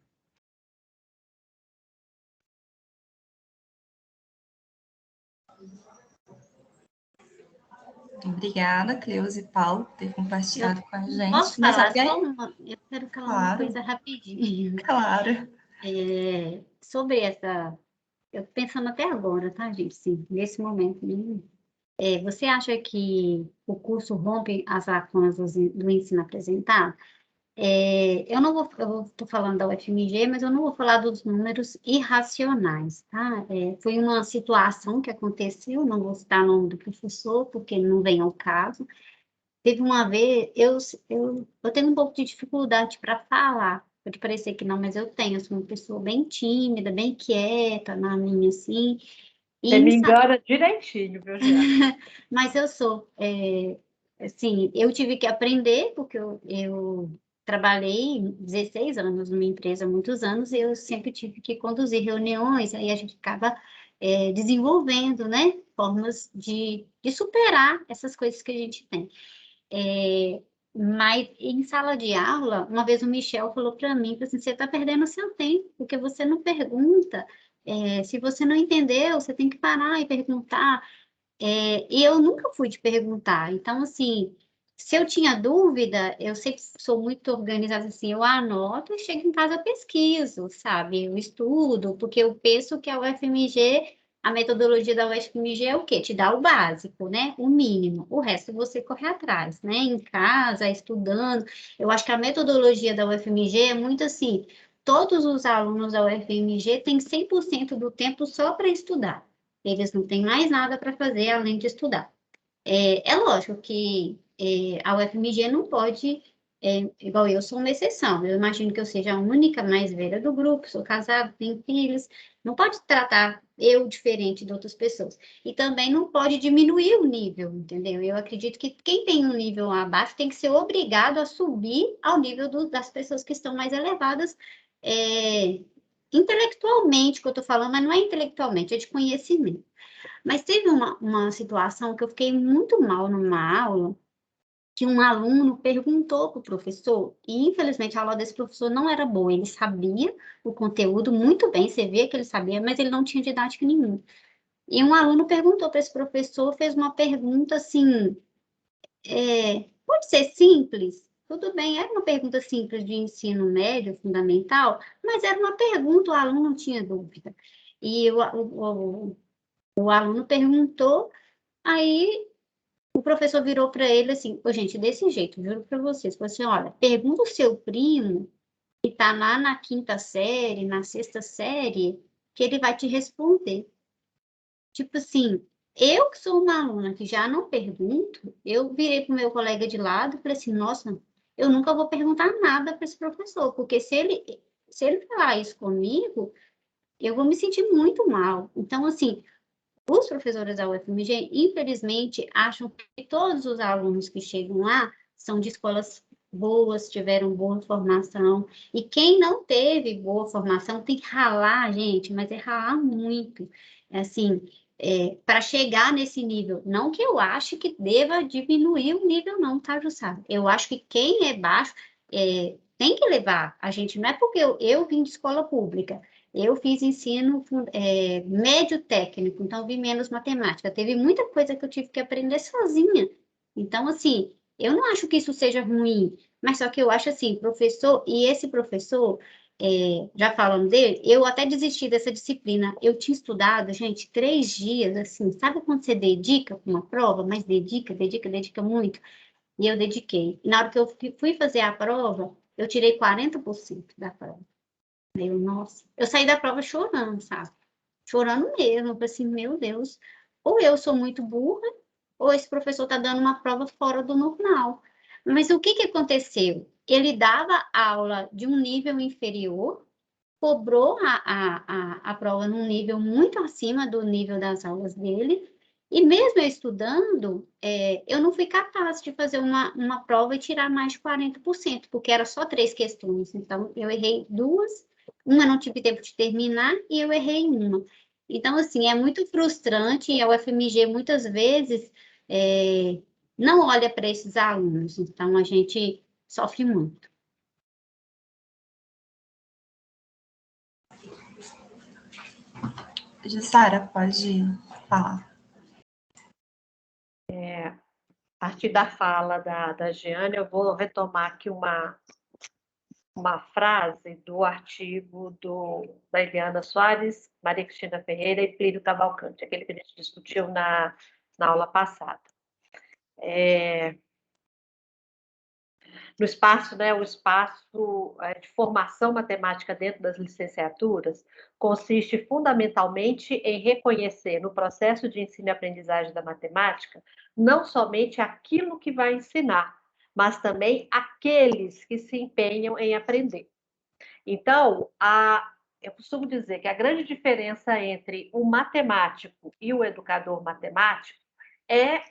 Speaker 9: Obrigada, Cleusa e Paulo, por ter compartilhado com a gente.
Speaker 2: Posso
Speaker 9: Mas
Speaker 2: falar
Speaker 9: alguém?
Speaker 2: eu quero falar uma
Speaker 9: Claro.
Speaker 2: coisa rapidinho.
Speaker 9: Claro.
Speaker 2: Sobre essa... Eu tô pensando até agora, tá, gente? Sim, nesse momento. Você acha que o curso rompe as lacunas do ensino apresentado? Eu estou falando da UFMG, mas eu não vou falar dos números irracionais, tá? Foi uma situação que aconteceu, não vou citar o nome do professor, porque não vem ao caso. Teve uma vez, eu tenho um pouco de dificuldade para falar, pode parecer que não, mas eu sou uma pessoa bem tímida, bem quieta, na minha, assim.
Speaker 1: Você me engana direitinho, viu, Jean?
Speaker 2: Mas eu sou, assim, eu tive que aprender, porque eu trabalhei 16 anos numa empresa há muitos anos, e eu sempre tive que conduzir reuniões, aí a gente acaba desenvolvendo, né, formas de superar essas coisas que a gente tem. Mas em sala de aula, uma vez o Michel falou para mim, assim, você está perdendo o seu tempo, porque você não pergunta. Se você não entendeu, você tem que parar e perguntar. E eu nunca fui de perguntar. Então, assim, se eu tinha dúvida, eu sempre sou muito organizada, assim, eu anoto e chego em casa pesquiso, sabe? Eu estudo, porque eu penso que a UFMG, a metodologia da UFMG é o quê? Te dá o básico, né? O mínimo. O resto você corre atrás, né? Em casa, estudando. Eu acho que a metodologia da UFMG é muito assim, todos os alunos da UFMG têm 100% do tempo só para estudar. Eles não têm mais nada para fazer além de estudar. É lógico que a UFMG não pode, igual eu sou uma exceção, eu imagino que eu seja a única mais velha do grupo, sou casada, tenho filhos, não pode tratar eu diferente de outras pessoas. E também não pode diminuir o nível, entendeu? Eu acredito que quem tem um nível abaixo tem que ser obrigado a subir ao nível das pessoas que estão mais elevadas, intelectualmente, que eu estou falando, mas não é intelectualmente, é de conhecimento. Mas teve uma situação que eu fiquei muito mal numa aula, que um aluno perguntou para o professor, e infelizmente a aula desse professor não era boa, ele sabia o conteúdo muito bem, você via que ele sabia, mas ele não tinha didática nenhuma. E um aluno perguntou para esse professor, fez uma pergunta assim, pode ser simples? Tudo bem, era uma pergunta simples de ensino médio, fundamental, mas era uma pergunta, o aluno não tinha dúvida. E o aluno perguntou, aí o professor virou para ele assim, gente, desse jeito, juro para vocês, falou assim, olha, pergunta o seu primo, que está lá na 5ª série, na 6ª série, que ele vai te responder. Tipo assim, eu que sou uma aluna que já não pergunto, eu virei para o meu colega de lado e falei assim, nossa, eu nunca vou perguntar nada para esse professor, porque se ele falar isso comigo, eu vou me sentir muito mal. Então, assim, os professores da UFMG, infelizmente, acham que todos os alunos que chegam lá são de escolas boas, tiveram boa formação, e quem não teve boa formação tem que ralar, gente, mas é ralar muito, assim, para chegar nesse nível. Não que eu ache que deva diminuir o nível, não, tá, Jussara? Eu acho que quem é baixo tem que levar. A gente não é porque eu vim de escola pública, eu fiz ensino médio técnico, então vi menos matemática. Teve muita coisa que eu tive que aprender sozinha. Então, assim, eu não acho que isso seja ruim, mas só que eu acho assim, professor, e esse professor, já falando dele, eu até desisti dessa disciplina. Eu tinha estudado, gente, 3 dias, assim, sabe quando você dedica para uma prova, mas dedica muito? E eu dediquei. E na hora que eu fui fazer a prova, eu tirei 40% da prova. Nossa, eu saí da prova chorando, sabe? Chorando mesmo. Eu falei assim, meu Deus, ou eu sou muito burra, ou esse professor está dando uma prova fora do normal. Mas o que aconteceu? Ele dava aula de um nível inferior, cobrou a prova num nível muito acima do nível das aulas dele, e mesmo eu estudando, eu não fui capaz de fazer uma prova e tirar mais de 40%, porque era só 3 questões. Então, eu errei 2, uma não tive tempo de terminar e eu errei uma. Então, assim, é muito frustrante e a UFMG muitas vezes não olha para esses alunos, então a gente sofre muito.
Speaker 9: Jussara, pode falar.
Speaker 1: A partir da fala da Jeane, eu vou retomar aqui uma frase do artigo da Eliana Soares, Maria Cristina Ferreira e Plínio Cavalcante, aquele que a gente discutiu na aula passada. No espaço, né, o espaço de formação matemática dentro das licenciaturas consiste fundamentalmente em reconhecer no processo de ensino e aprendizagem da matemática não somente aquilo que vai ensinar, mas também aqueles que se empenham em aprender. Então, eu costumo dizer que a grande diferença entre o matemático e o educador matemático é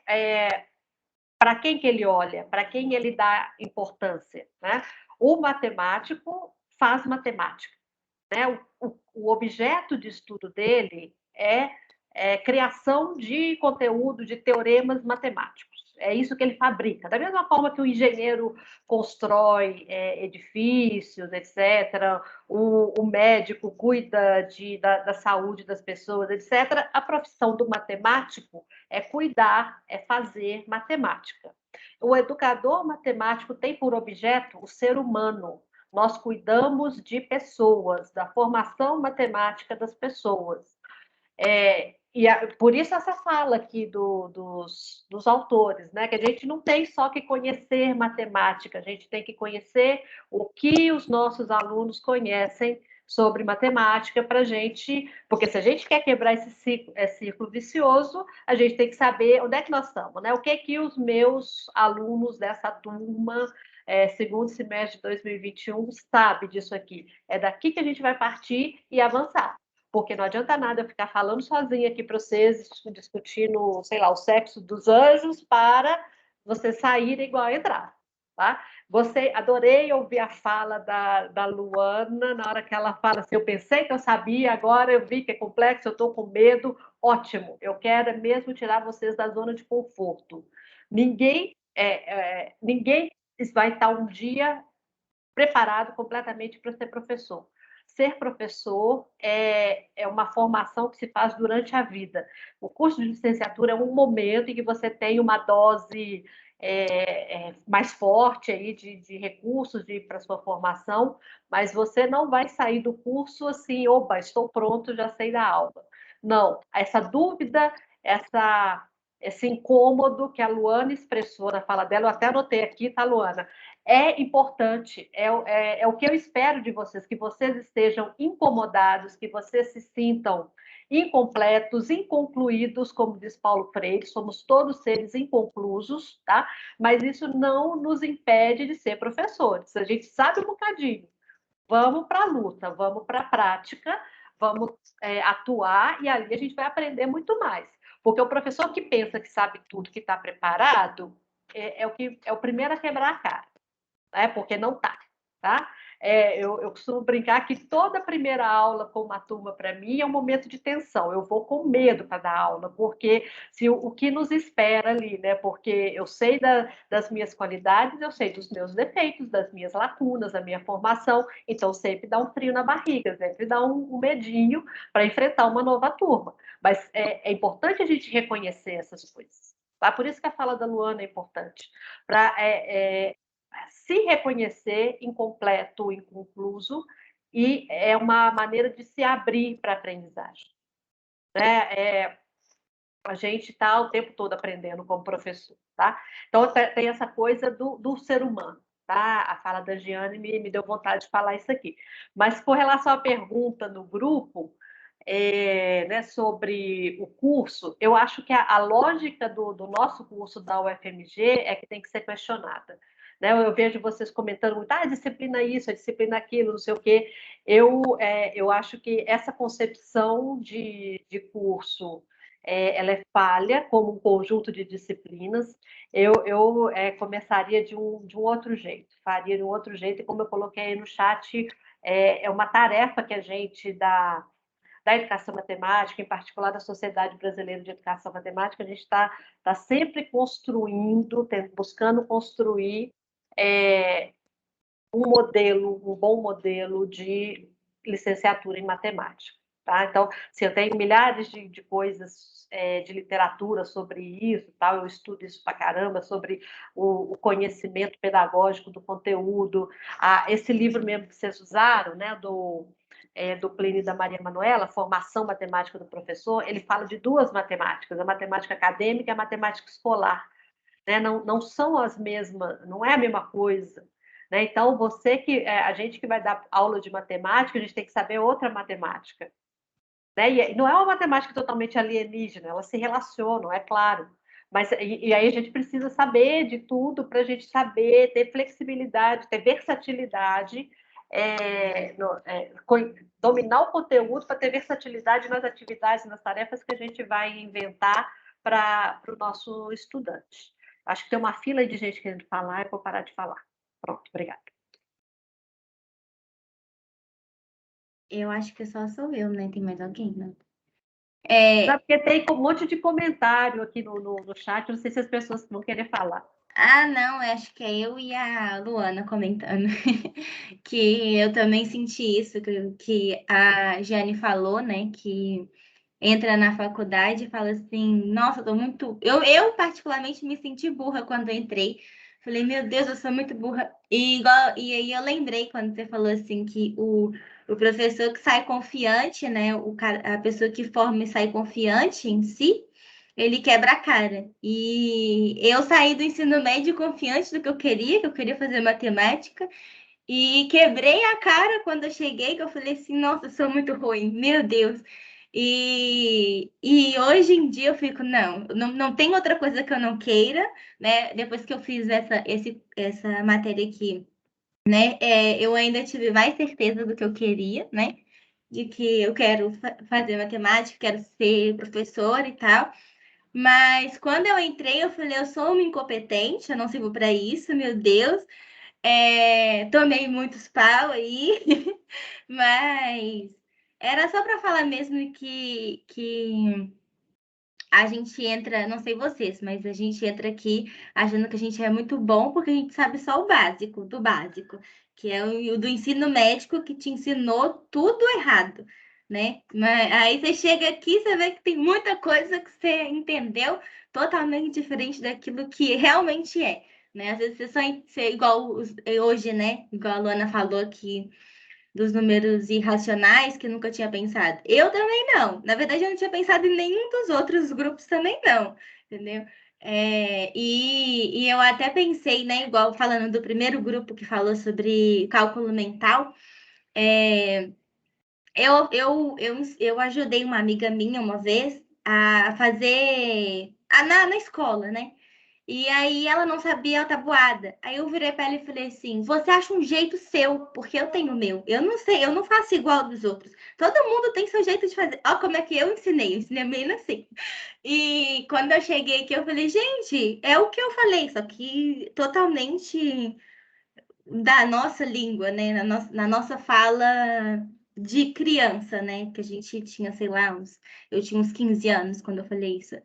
Speaker 1: para quem que ele olha, para quem ele dá importância, né? O matemático faz matemática, né? O objeto de estudo dele é criação de conteúdo, de teoremas matemáticos. É isso que ele fabrica. Da mesma forma que o engenheiro constrói edifícios, etc., o médico cuida da saúde das pessoas, etc., a profissão do matemático é cuidar, é fazer matemática. O educador matemático tem por objeto o ser humano. Nós cuidamos de pessoas, da formação matemática das pessoas. Por isso essa fala aqui dos autores, né? Que a gente não tem só que conhecer matemática, a gente tem que conhecer o que os nossos alunos conhecem sobre matemática para a gente, porque se a gente quer quebrar esse ciclo vicioso, a gente tem que saber onde é que nós estamos, né? O que os meus alunos dessa turma, segundo semestre de 2021, sabe disso aqui. É daqui que a gente vai partir e avançar. Porque não adianta nada eu ficar falando sozinha aqui para vocês, discutindo, sei lá, o sexo dos anjos para vocês saírem igual a entrar, tá? Adorei ouvir a fala da Luana, na hora que ela fala assim, eu pensei que eu sabia, agora eu vi que é complexo, eu estou com medo, ótimo, eu quero mesmo tirar vocês da zona de conforto. Ninguém vai estar um dia preparado completamente para ser professor. Ser professor é uma formação que se faz durante a vida. O curso de licenciatura é um momento em que você tem uma dose mais forte aí de recursos para sua formação, mas você não vai sair do curso assim, opa, estou pronto, já sei da aula. Não, essa dúvida, esse incômodo que a Luana expressou na fala dela, eu até anotei aqui, tá, Luana? É importante, é o que eu espero de vocês, que vocês estejam incomodados, que vocês se sintam incompletos, inconcluídos, como diz Paulo Freire, somos todos seres inconclusos, tá? Mas isso não nos impede de ser professores. A gente sabe um bocadinho. Vamos para a luta, vamos para a prática, vamos atuar e ali a gente vai aprender muito mais. Porque o professor que pensa que sabe tudo, que está preparado, é o primeiro a quebrar a cara. Porque não está, tá? Eu costumo brincar que toda primeira aula com uma turma, para mim, é um momento de tensão. Eu vou com medo para dar aula, porque o que nos espera ali, né? Porque eu sei das minhas qualidades, eu sei dos meus defeitos, das minhas lacunas, da minha formação, então sempre dá um frio na barriga, sempre dá um medinho para enfrentar uma nova turma. Mas é importante a gente reconhecer essas coisas, tá? Por isso que a fala da Luana é importante, para se reconhecer incompleto, inconcluso e é uma maneira de se abrir para a aprendizagem, né? A gente está o tempo todo aprendendo como professor, tá? Então, tem essa coisa do ser humano, tá? A fala da Giane me deu vontade de falar isso aqui. Mas, com relação à pergunta no grupo, né, sobre o curso, eu acho que a lógica do nosso curso da UFMG é que tem que ser questionada. Né? Eu vejo vocês comentando muito, disciplina isso, a disciplina aquilo, não sei o quê. Eu acho que essa concepção de curso ela é falha como um conjunto de disciplinas. Eu começaria de um outro jeito, faria de um outro jeito, e como eu coloquei aí no chat, é uma tarefa que a gente da educação matemática, em particular da Sociedade Brasileira de Educação Matemática, a gente está sempre construindo, buscando construir um bom modelo de licenciatura em matemática. Tá? Então, se eu tenho milhares de coisas de literatura sobre isso, tal, eu estudo isso pra caramba, sobre o conhecimento pedagógico do conteúdo. Esse livro mesmo que vocês usaram, né, do Plínio e da Maria Manuela, Formação Matemática do Professor, ele fala de duas matemáticas, a matemática acadêmica e a matemática escolar. Né? Não são as mesmas, não é a mesma coisa. Né? Então, a gente que vai dar aula de matemática, a gente tem que saber outra matemática. Né? E não é uma matemática totalmente alienígena, elas se relacionam, é claro. Mas e aí a gente precisa saber de tudo para a gente saber ter flexibilidade, ter versatilidade, dominar o conteúdo para ter versatilidade nas atividades, nas tarefas que a gente vai inventar para o nosso estudante. Acho que tem uma fila de gente querendo falar, eu vou parar de falar. Pronto, obrigada.
Speaker 4: Eu acho que só sou eu, né? Tem mais alguém, não?
Speaker 1: Não, porque tem um monte de comentário aqui no chat, não sei se as pessoas vão querer falar.
Speaker 4: Não, acho que é eu e a Luana comentando, que eu também senti isso, que a Jane falou, né, que entra na faculdade e fala assim, nossa, eu tô muito... Eu particularmente me senti burra quando entrei, falei, meu Deus, eu sou muito burra, e aí eu lembrei quando você falou assim, que o professor que sai confiante, né, a pessoa que forma e sai confiante em si, ele quebra a cara. E eu saí do ensino médio confiante do que eu queria fazer matemática, e quebrei a cara quando eu cheguei, que eu falei assim, nossa, eu sou muito ruim, meu Deus. E hoje em dia eu fico, não tem outra coisa que eu não queira, né? Depois que eu fiz essa matéria aqui, né? Eu ainda tive mais certeza do que eu queria, né? De que eu quero fazer matemática, quero ser professora e tal. Mas quando eu entrei, eu falei, eu sou uma incompetente, eu não sirvo para isso, meu Deus. Tomei muitos pau aí, mas era só para falar mesmo que a gente entra, não sei vocês, mas a gente entra aqui achando que a gente é muito bom porque a gente sabe só o básico, do básico, que é o do ensino médico que te ensinou tudo errado, né? Mas aí você chega aqui, você vê que tem muita coisa que você entendeu totalmente diferente daquilo que realmente é, né? Às vezes você igual hoje, né? Igual a Luana falou aqui dos números irracionais que nunca tinha pensado. Eu também não. Na verdade, eu não tinha pensado em nenhum dos outros grupos também não, entendeu? E eu até pensei, né, igual falando do primeiro grupo que falou sobre cálculo mental, eu ajudei uma amiga minha uma vez a fazer na escola, né? E aí ela não sabia a tabuada. Aí eu virei para ela e falei assim: você acha um jeito seu, porque eu tenho o meu. Eu não sei, eu não faço igual dos outros. Todo mundo tem seu jeito de fazer. Ó, como é que eu ensinei a menina assim. E quando eu cheguei aqui, eu falei, gente, é o que eu falei, só que totalmente da nossa língua, né? Na nossa fala de criança, né? Que a gente tinha, sei lá, eu tinha uns 15 anos quando eu falei isso.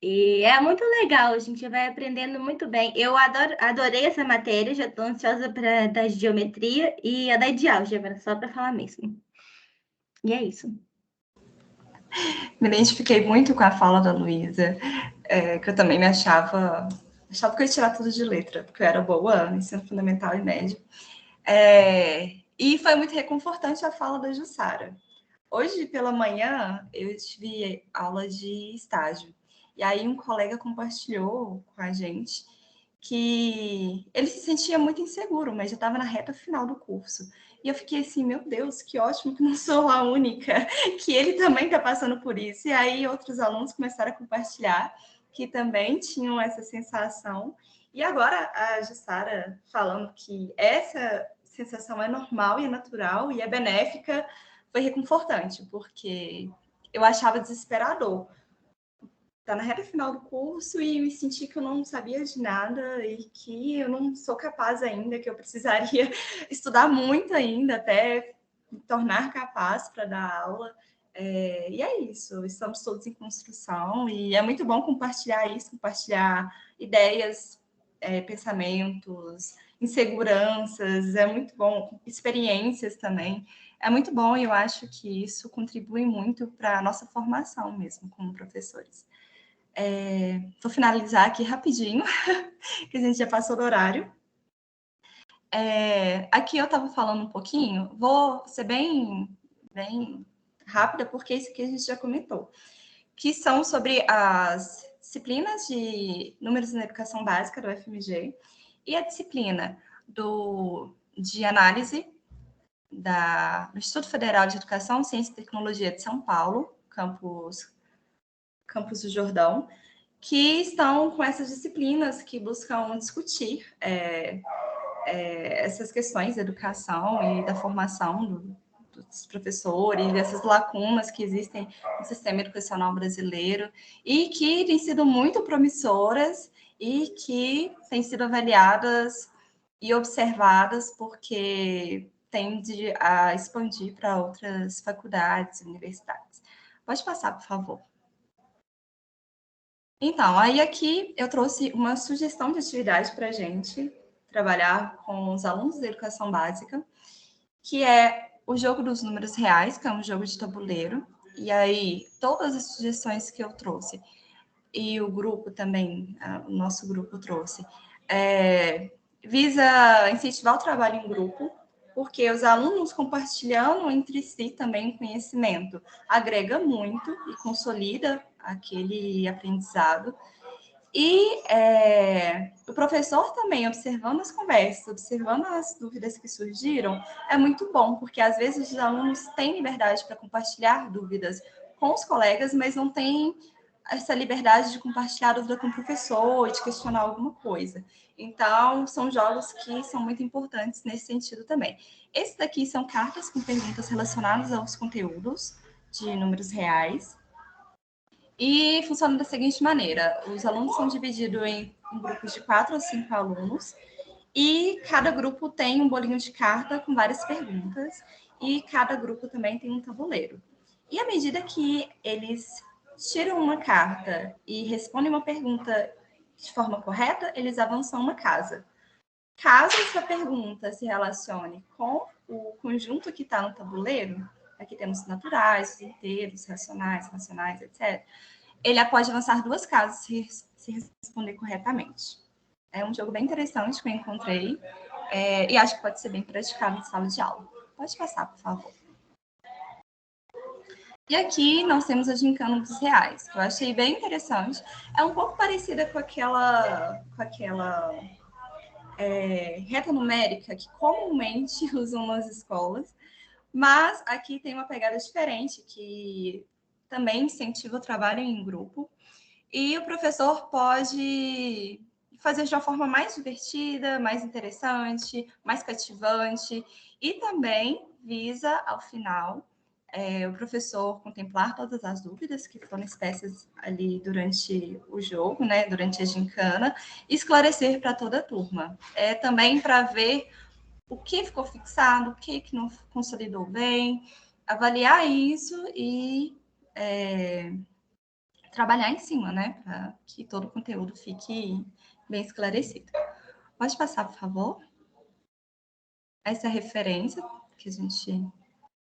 Speaker 4: E é muito legal, a gente vai aprendendo muito bem. Eu adorei essa matéria, já estou ansiosa para dar de geometria e a da de álgebra, só para falar mesmo. E é isso.
Speaker 9: Me identifiquei muito com a fala da Luísa, que eu também me achava que eu ia tirar tudo de letra, porque eu era boa no ensino fundamental e médio. E foi muito reconfortante a fala da Jussara. Hoje, pela manhã, eu tive aula de estágio. E aí um colega compartilhou com a gente que ele se sentia muito inseguro, mas já estava na reta final do curso. E eu fiquei assim, meu Deus, que ótimo que não sou a única, que ele também está passando por isso. E aí outros alunos começaram a compartilhar que também tinham essa sensação. E agora a Jussara falando que essa sensação é normal e é natural e é benéfica, foi reconfortante, porque eu achava desesperador estar na reta final do curso e me sentir que eu não sabia de nada e que eu não sou capaz ainda, que eu precisaria estudar muito ainda até me tornar capaz para dar aula. E é isso, estamos todos em construção e é muito bom compartilhar isso, compartilhar ideias, pensamentos, inseguranças, é muito bom, experiências também. É muito bom e eu acho que isso contribui muito para a nossa formação mesmo como professores. Vou finalizar aqui rapidinho, que a gente já passou do horário. Aqui eu estava falando um pouquinho, vou ser bem rápida, porque isso aqui a gente já comentou, que são sobre as disciplinas de números na educação básica do FMG e a disciplina de análise do Instituto Federal de Educação, Ciência e Tecnologia de São Paulo, campus do Jordão, que estão com essas disciplinas que buscam discutir essas questões da educação e da formação dos professores, dessas lacunas que existem no sistema educacional brasileiro e que têm sido muito promissoras e que têm sido avaliadas e observadas porque tende a expandir para outras faculdades, universidades. Pode passar, por favor. Então, aí aqui eu trouxe uma sugestão de atividade para a gente trabalhar com os alunos da educação básica, que é o jogo dos números reais, que é um jogo de tabuleiro. E aí, todas as sugestões que eu trouxe, e o grupo também, o nosso grupo trouxe, visa incentivar o trabalho em grupo, porque os alunos compartilhando entre si também o conhecimento agrega muito e consolida aquele aprendizado. E o professor também, observando as conversas, observando as dúvidas que surgiram, é muito bom, porque às vezes os alunos têm liberdade para compartilhar dúvidas com os colegas, mas não têm essa liberdade de compartilhar dúvida com o professor e de questionar alguma coisa. Então, são jogos que são muito importantes nesse sentido também. Esses daqui são cartas com perguntas relacionadas aos conteúdos de números reais. E funciona da seguinte maneira: os alunos são divididos em grupos de 4 a 5 alunos, e cada grupo tem um bolinho de carta com várias perguntas, e cada grupo também tem um tabuleiro. E à medida que eles tiram uma carta e respondem uma pergunta de forma correta, eles avançam uma casa. Caso essa pergunta se relacione com o conjunto que está no tabuleiro, aqui temos naturais, inteiros, racionais, etc., ele pode avançar 2 casas se responder corretamente. É um jogo bem interessante que eu encontrei e acho que pode ser bem praticado em sala de aula. Pode passar, por favor. E aqui nós temos a gincana dos reais, que eu achei bem interessante. É um pouco parecida com aquela reta numérica que comumente usam nas escolas, mas aqui tem uma pegada diferente, que também incentiva o trabalho em grupo, e o professor pode fazer de uma forma mais divertida, mais interessante, mais cativante, e também visa, ao final, o professor contemplar todas as dúvidas que foram expressas ali durante o jogo, né, durante a gincana, e esclarecer para toda a turma. Também para ver o que ficou fixado, o que não consolidou bem, avaliar isso e trabalhar em cima, né, para que todo o conteúdo fique bem esclarecido. Pode passar, por favor? Essa é a referência que a gente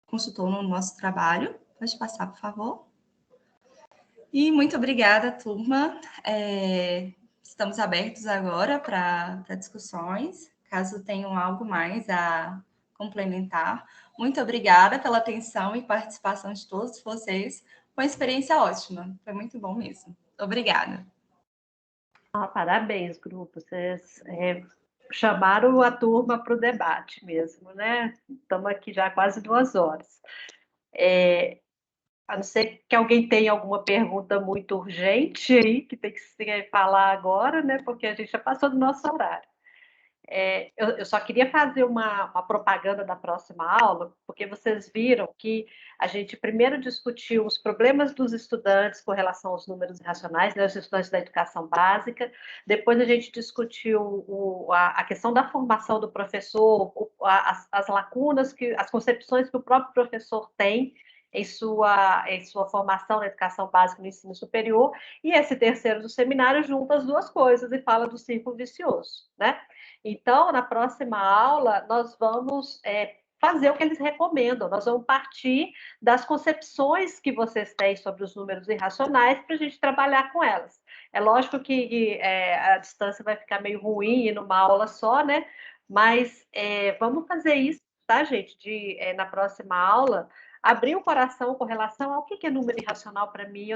Speaker 9: consultou no nosso trabalho. Pode passar, por favor. E muito obrigada, turma. Estamos abertos agora para discussões. Caso tenham algo mais a complementar. Muito obrigada pela atenção e participação de todos vocês. Foi uma experiência ótima, foi muito bom mesmo. Obrigada.
Speaker 1: Parabéns, grupo. Vocês chamaram a turma para o debate mesmo, né? Estamos aqui já há quase 2 horas. A não ser que alguém tenha alguma pergunta muito urgente aí, que tem que se falar agora, né? Porque a gente já passou do nosso horário. Eu só queria fazer uma propaganda da próxima aula, porque vocês viram que a gente primeiro discutiu os problemas dos estudantes com relação aos números irracionais, né, os estudantes da educação básica, depois a gente discutiu a questão da formação do professor, as lacunas, as concepções que o próprio professor tem em sua formação na educação básica e no ensino superior, e esse terceiro do seminário junta as duas coisas e fala do círculo vicioso, né? Então, na próxima aula, nós vamos fazer o que eles recomendam. Nós vamos partir das concepções que vocês têm sobre os números irracionais para a gente trabalhar com elas. É lógico que a distância vai ficar meio ruim numa aula só, né? Mas vamos fazer isso, tá, gente? Na próxima aula, abrir o coração com relação ao que é número irracional para mim.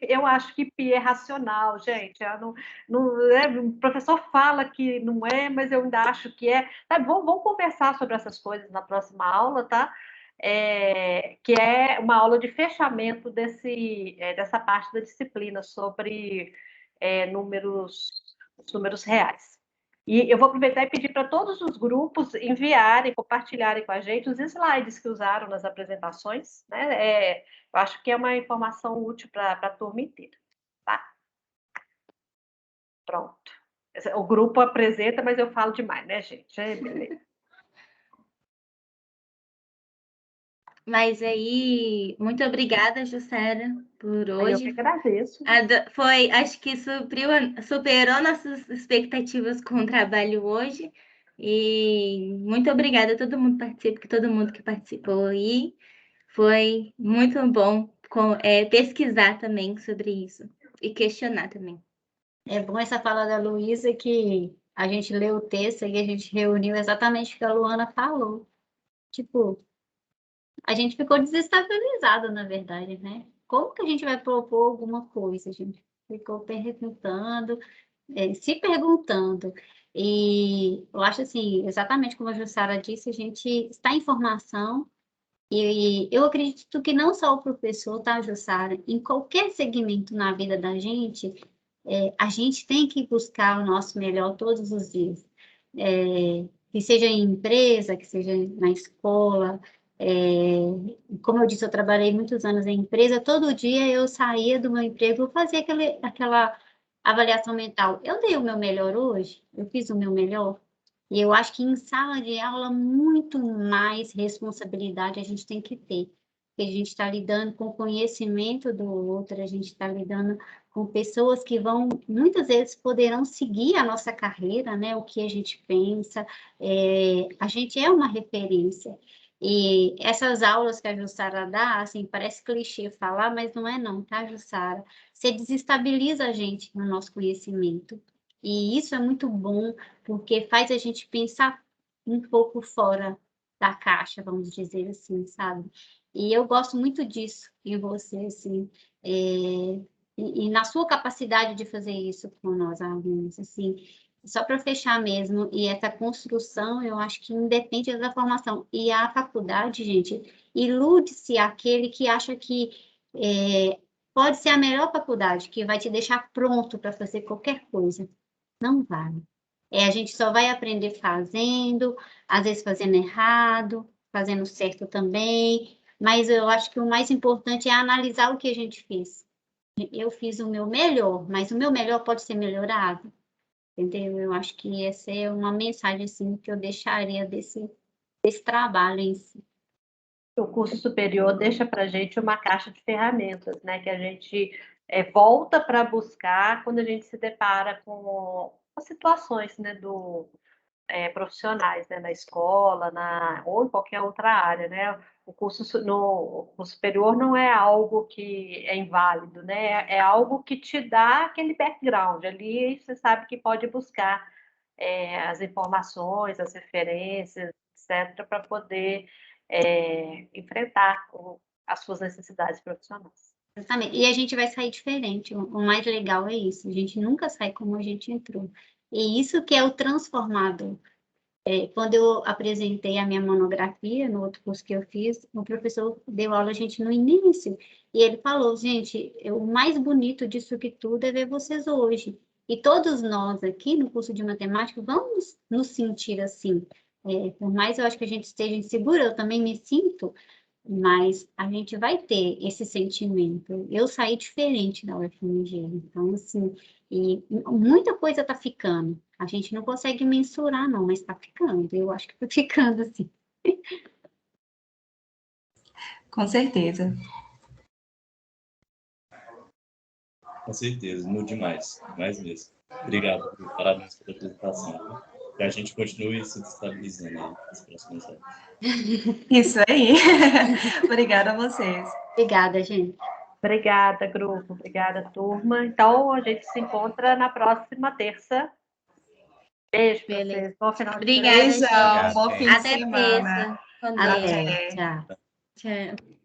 Speaker 1: Eu acho que pi é racional, gente. O professor fala que não é, mas eu ainda acho que é. Vamos conversar sobre essas coisas na próxima aula, tá? Que é uma aula de fechamento dessa parte da disciplina sobre números reais. E eu vou aproveitar e pedir para todos os grupos enviarem, compartilharem com a gente os slides que usaram nas apresentações, né? Eu acho que é uma informação útil para a turma inteira, tá? Pronto. O grupo apresenta, mas eu falo demais, né, gente? Beleza.
Speaker 4: Mas aí, muito obrigada, Jussara, por hoje.
Speaker 1: Eu que agradeço.
Speaker 4: Acho que superou nossas expectativas com o trabalho hoje. E muito obrigada a todo mundo que participou aí. Foi muito bom pesquisar também sobre isso e questionar também.
Speaker 2: É bom essa fala da Luísa, que a gente leu o texto e a gente reuniu exatamente o que a Luana falou. Tipo, a gente ficou desestabilizado, na verdade, né? Como que a gente vai propor alguma coisa? A gente ficou perguntando, se perguntando. E eu acho assim, exatamente como a Jussara disse, a gente está em formação. E eu acredito que não só o professor, tá, Jussara? Em qualquer segmento na vida da gente, a gente tem que buscar o nosso melhor todos os dias. Que seja em empresa, que seja na escola. Como eu disse, eu trabalhei muitos anos em empresa, todo dia eu saía do meu emprego, eu fazia aquela avaliação mental. Eu dei o meu melhor hoje? Eu fiz o meu melhor? E eu acho que em sala de aula, muito mais responsabilidade a gente tem que ter. Porque a gente está lidando com o conhecimento do outro, a gente está lidando com pessoas que muitas vezes poderão seguir a nossa carreira, né? O que a gente pensa. A gente é uma referência. E essas aulas que a Jussara dá, assim, parece clichê falar, mas não é não, tá, Jussara? Você desestabiliza a gente no nosso conhecimento. E isso é muito bom, porque faz a gente pensar um pouco fora da caixa, vamos dizer assim, sabe? E eu gosto muito disso em você, assim, e na sua capacidade de fazer isso com nós, alunos, assim, só para fechar mesmo, e essa construção, eu acho que independe da formação. E a faculdade, gente, ilude-se aquele que acha que pode ser a melhor faculdade, que vai te deixar pronto para fazer qualquer coisa. Não vale. A gente só vai aprender fazendo, às vezes fazendo errado, fazendo certo também, mas eu acho que o mais importante é analisar o que a gente fez. Eu fiz o meu melhor, mas o meu melhor pode ser melhorado, entendeu? Eu acho que essa é uma mensagem assim, que eu deixaria desse trabalho em si.
Speaker 1: O curso superior deixa para a gente uma caixa de ferramentas, né? Que a gente volta para buscar quando a gente se depara com situações, né, profissionais, né, na escola, ou em qualquer outra área, né? O curso superior não é algo que é inválido, né? É algo que te dá aquele background ali, você sabe que pode buscar as informações, as referências, etc., para poder enfrentar as suas necessidades profissionais.
Speaker 2: Exatamente. E a gente vai sair diferente. O mais legal é isso. A gente nunca sai como a gente entrou. E isso que é o transformador. Quando eu apresentei a minha monografia, no outro curso que eu fiz, o professor deu aula a gente no início, e ele falou, gente, o mais bonito disso aqui tudo é ver vocês hoje. E todos nós aqui no curso de matemática vamos nos sentir assim. Por mais eu acho que a gente esteja insegura, eu também me sinto, mas a gente vai ter esse sentimento. Eu saí diferente da UFMG, então, assim, e muita coisa está ficando. A gente não consegue mensurar, não, mas está ficando. Eu acho que está ficando, assim.
Speaker 9: Com certeza.
Speaker 3: Com certeza, muito demais. Mais mesmo. Obrigado, parabéns pela apresentação. Que a gente continue se estabilizando aí nas próximas horas.
Speaker 9: Isso aí. Obrigada a vocês.
Speaker 2: Obrigada, gente.
Speaker 1: Obrigada, grupo. Obrigada, turma. Então, a gente se encontra na próxima terça. Beijo para vocês. Bom final de semana.
Speaker 4: Obrigada,
Speaker 9: Beijão,
Speaker 4: gente.
Speaker 9: bom fim de
Speaker 4: Até
Speaker 9: semana.
Speaker 4: terça. Com Deus.
Speaker 2: Até. Tchau.
Speaker 4: Tchau.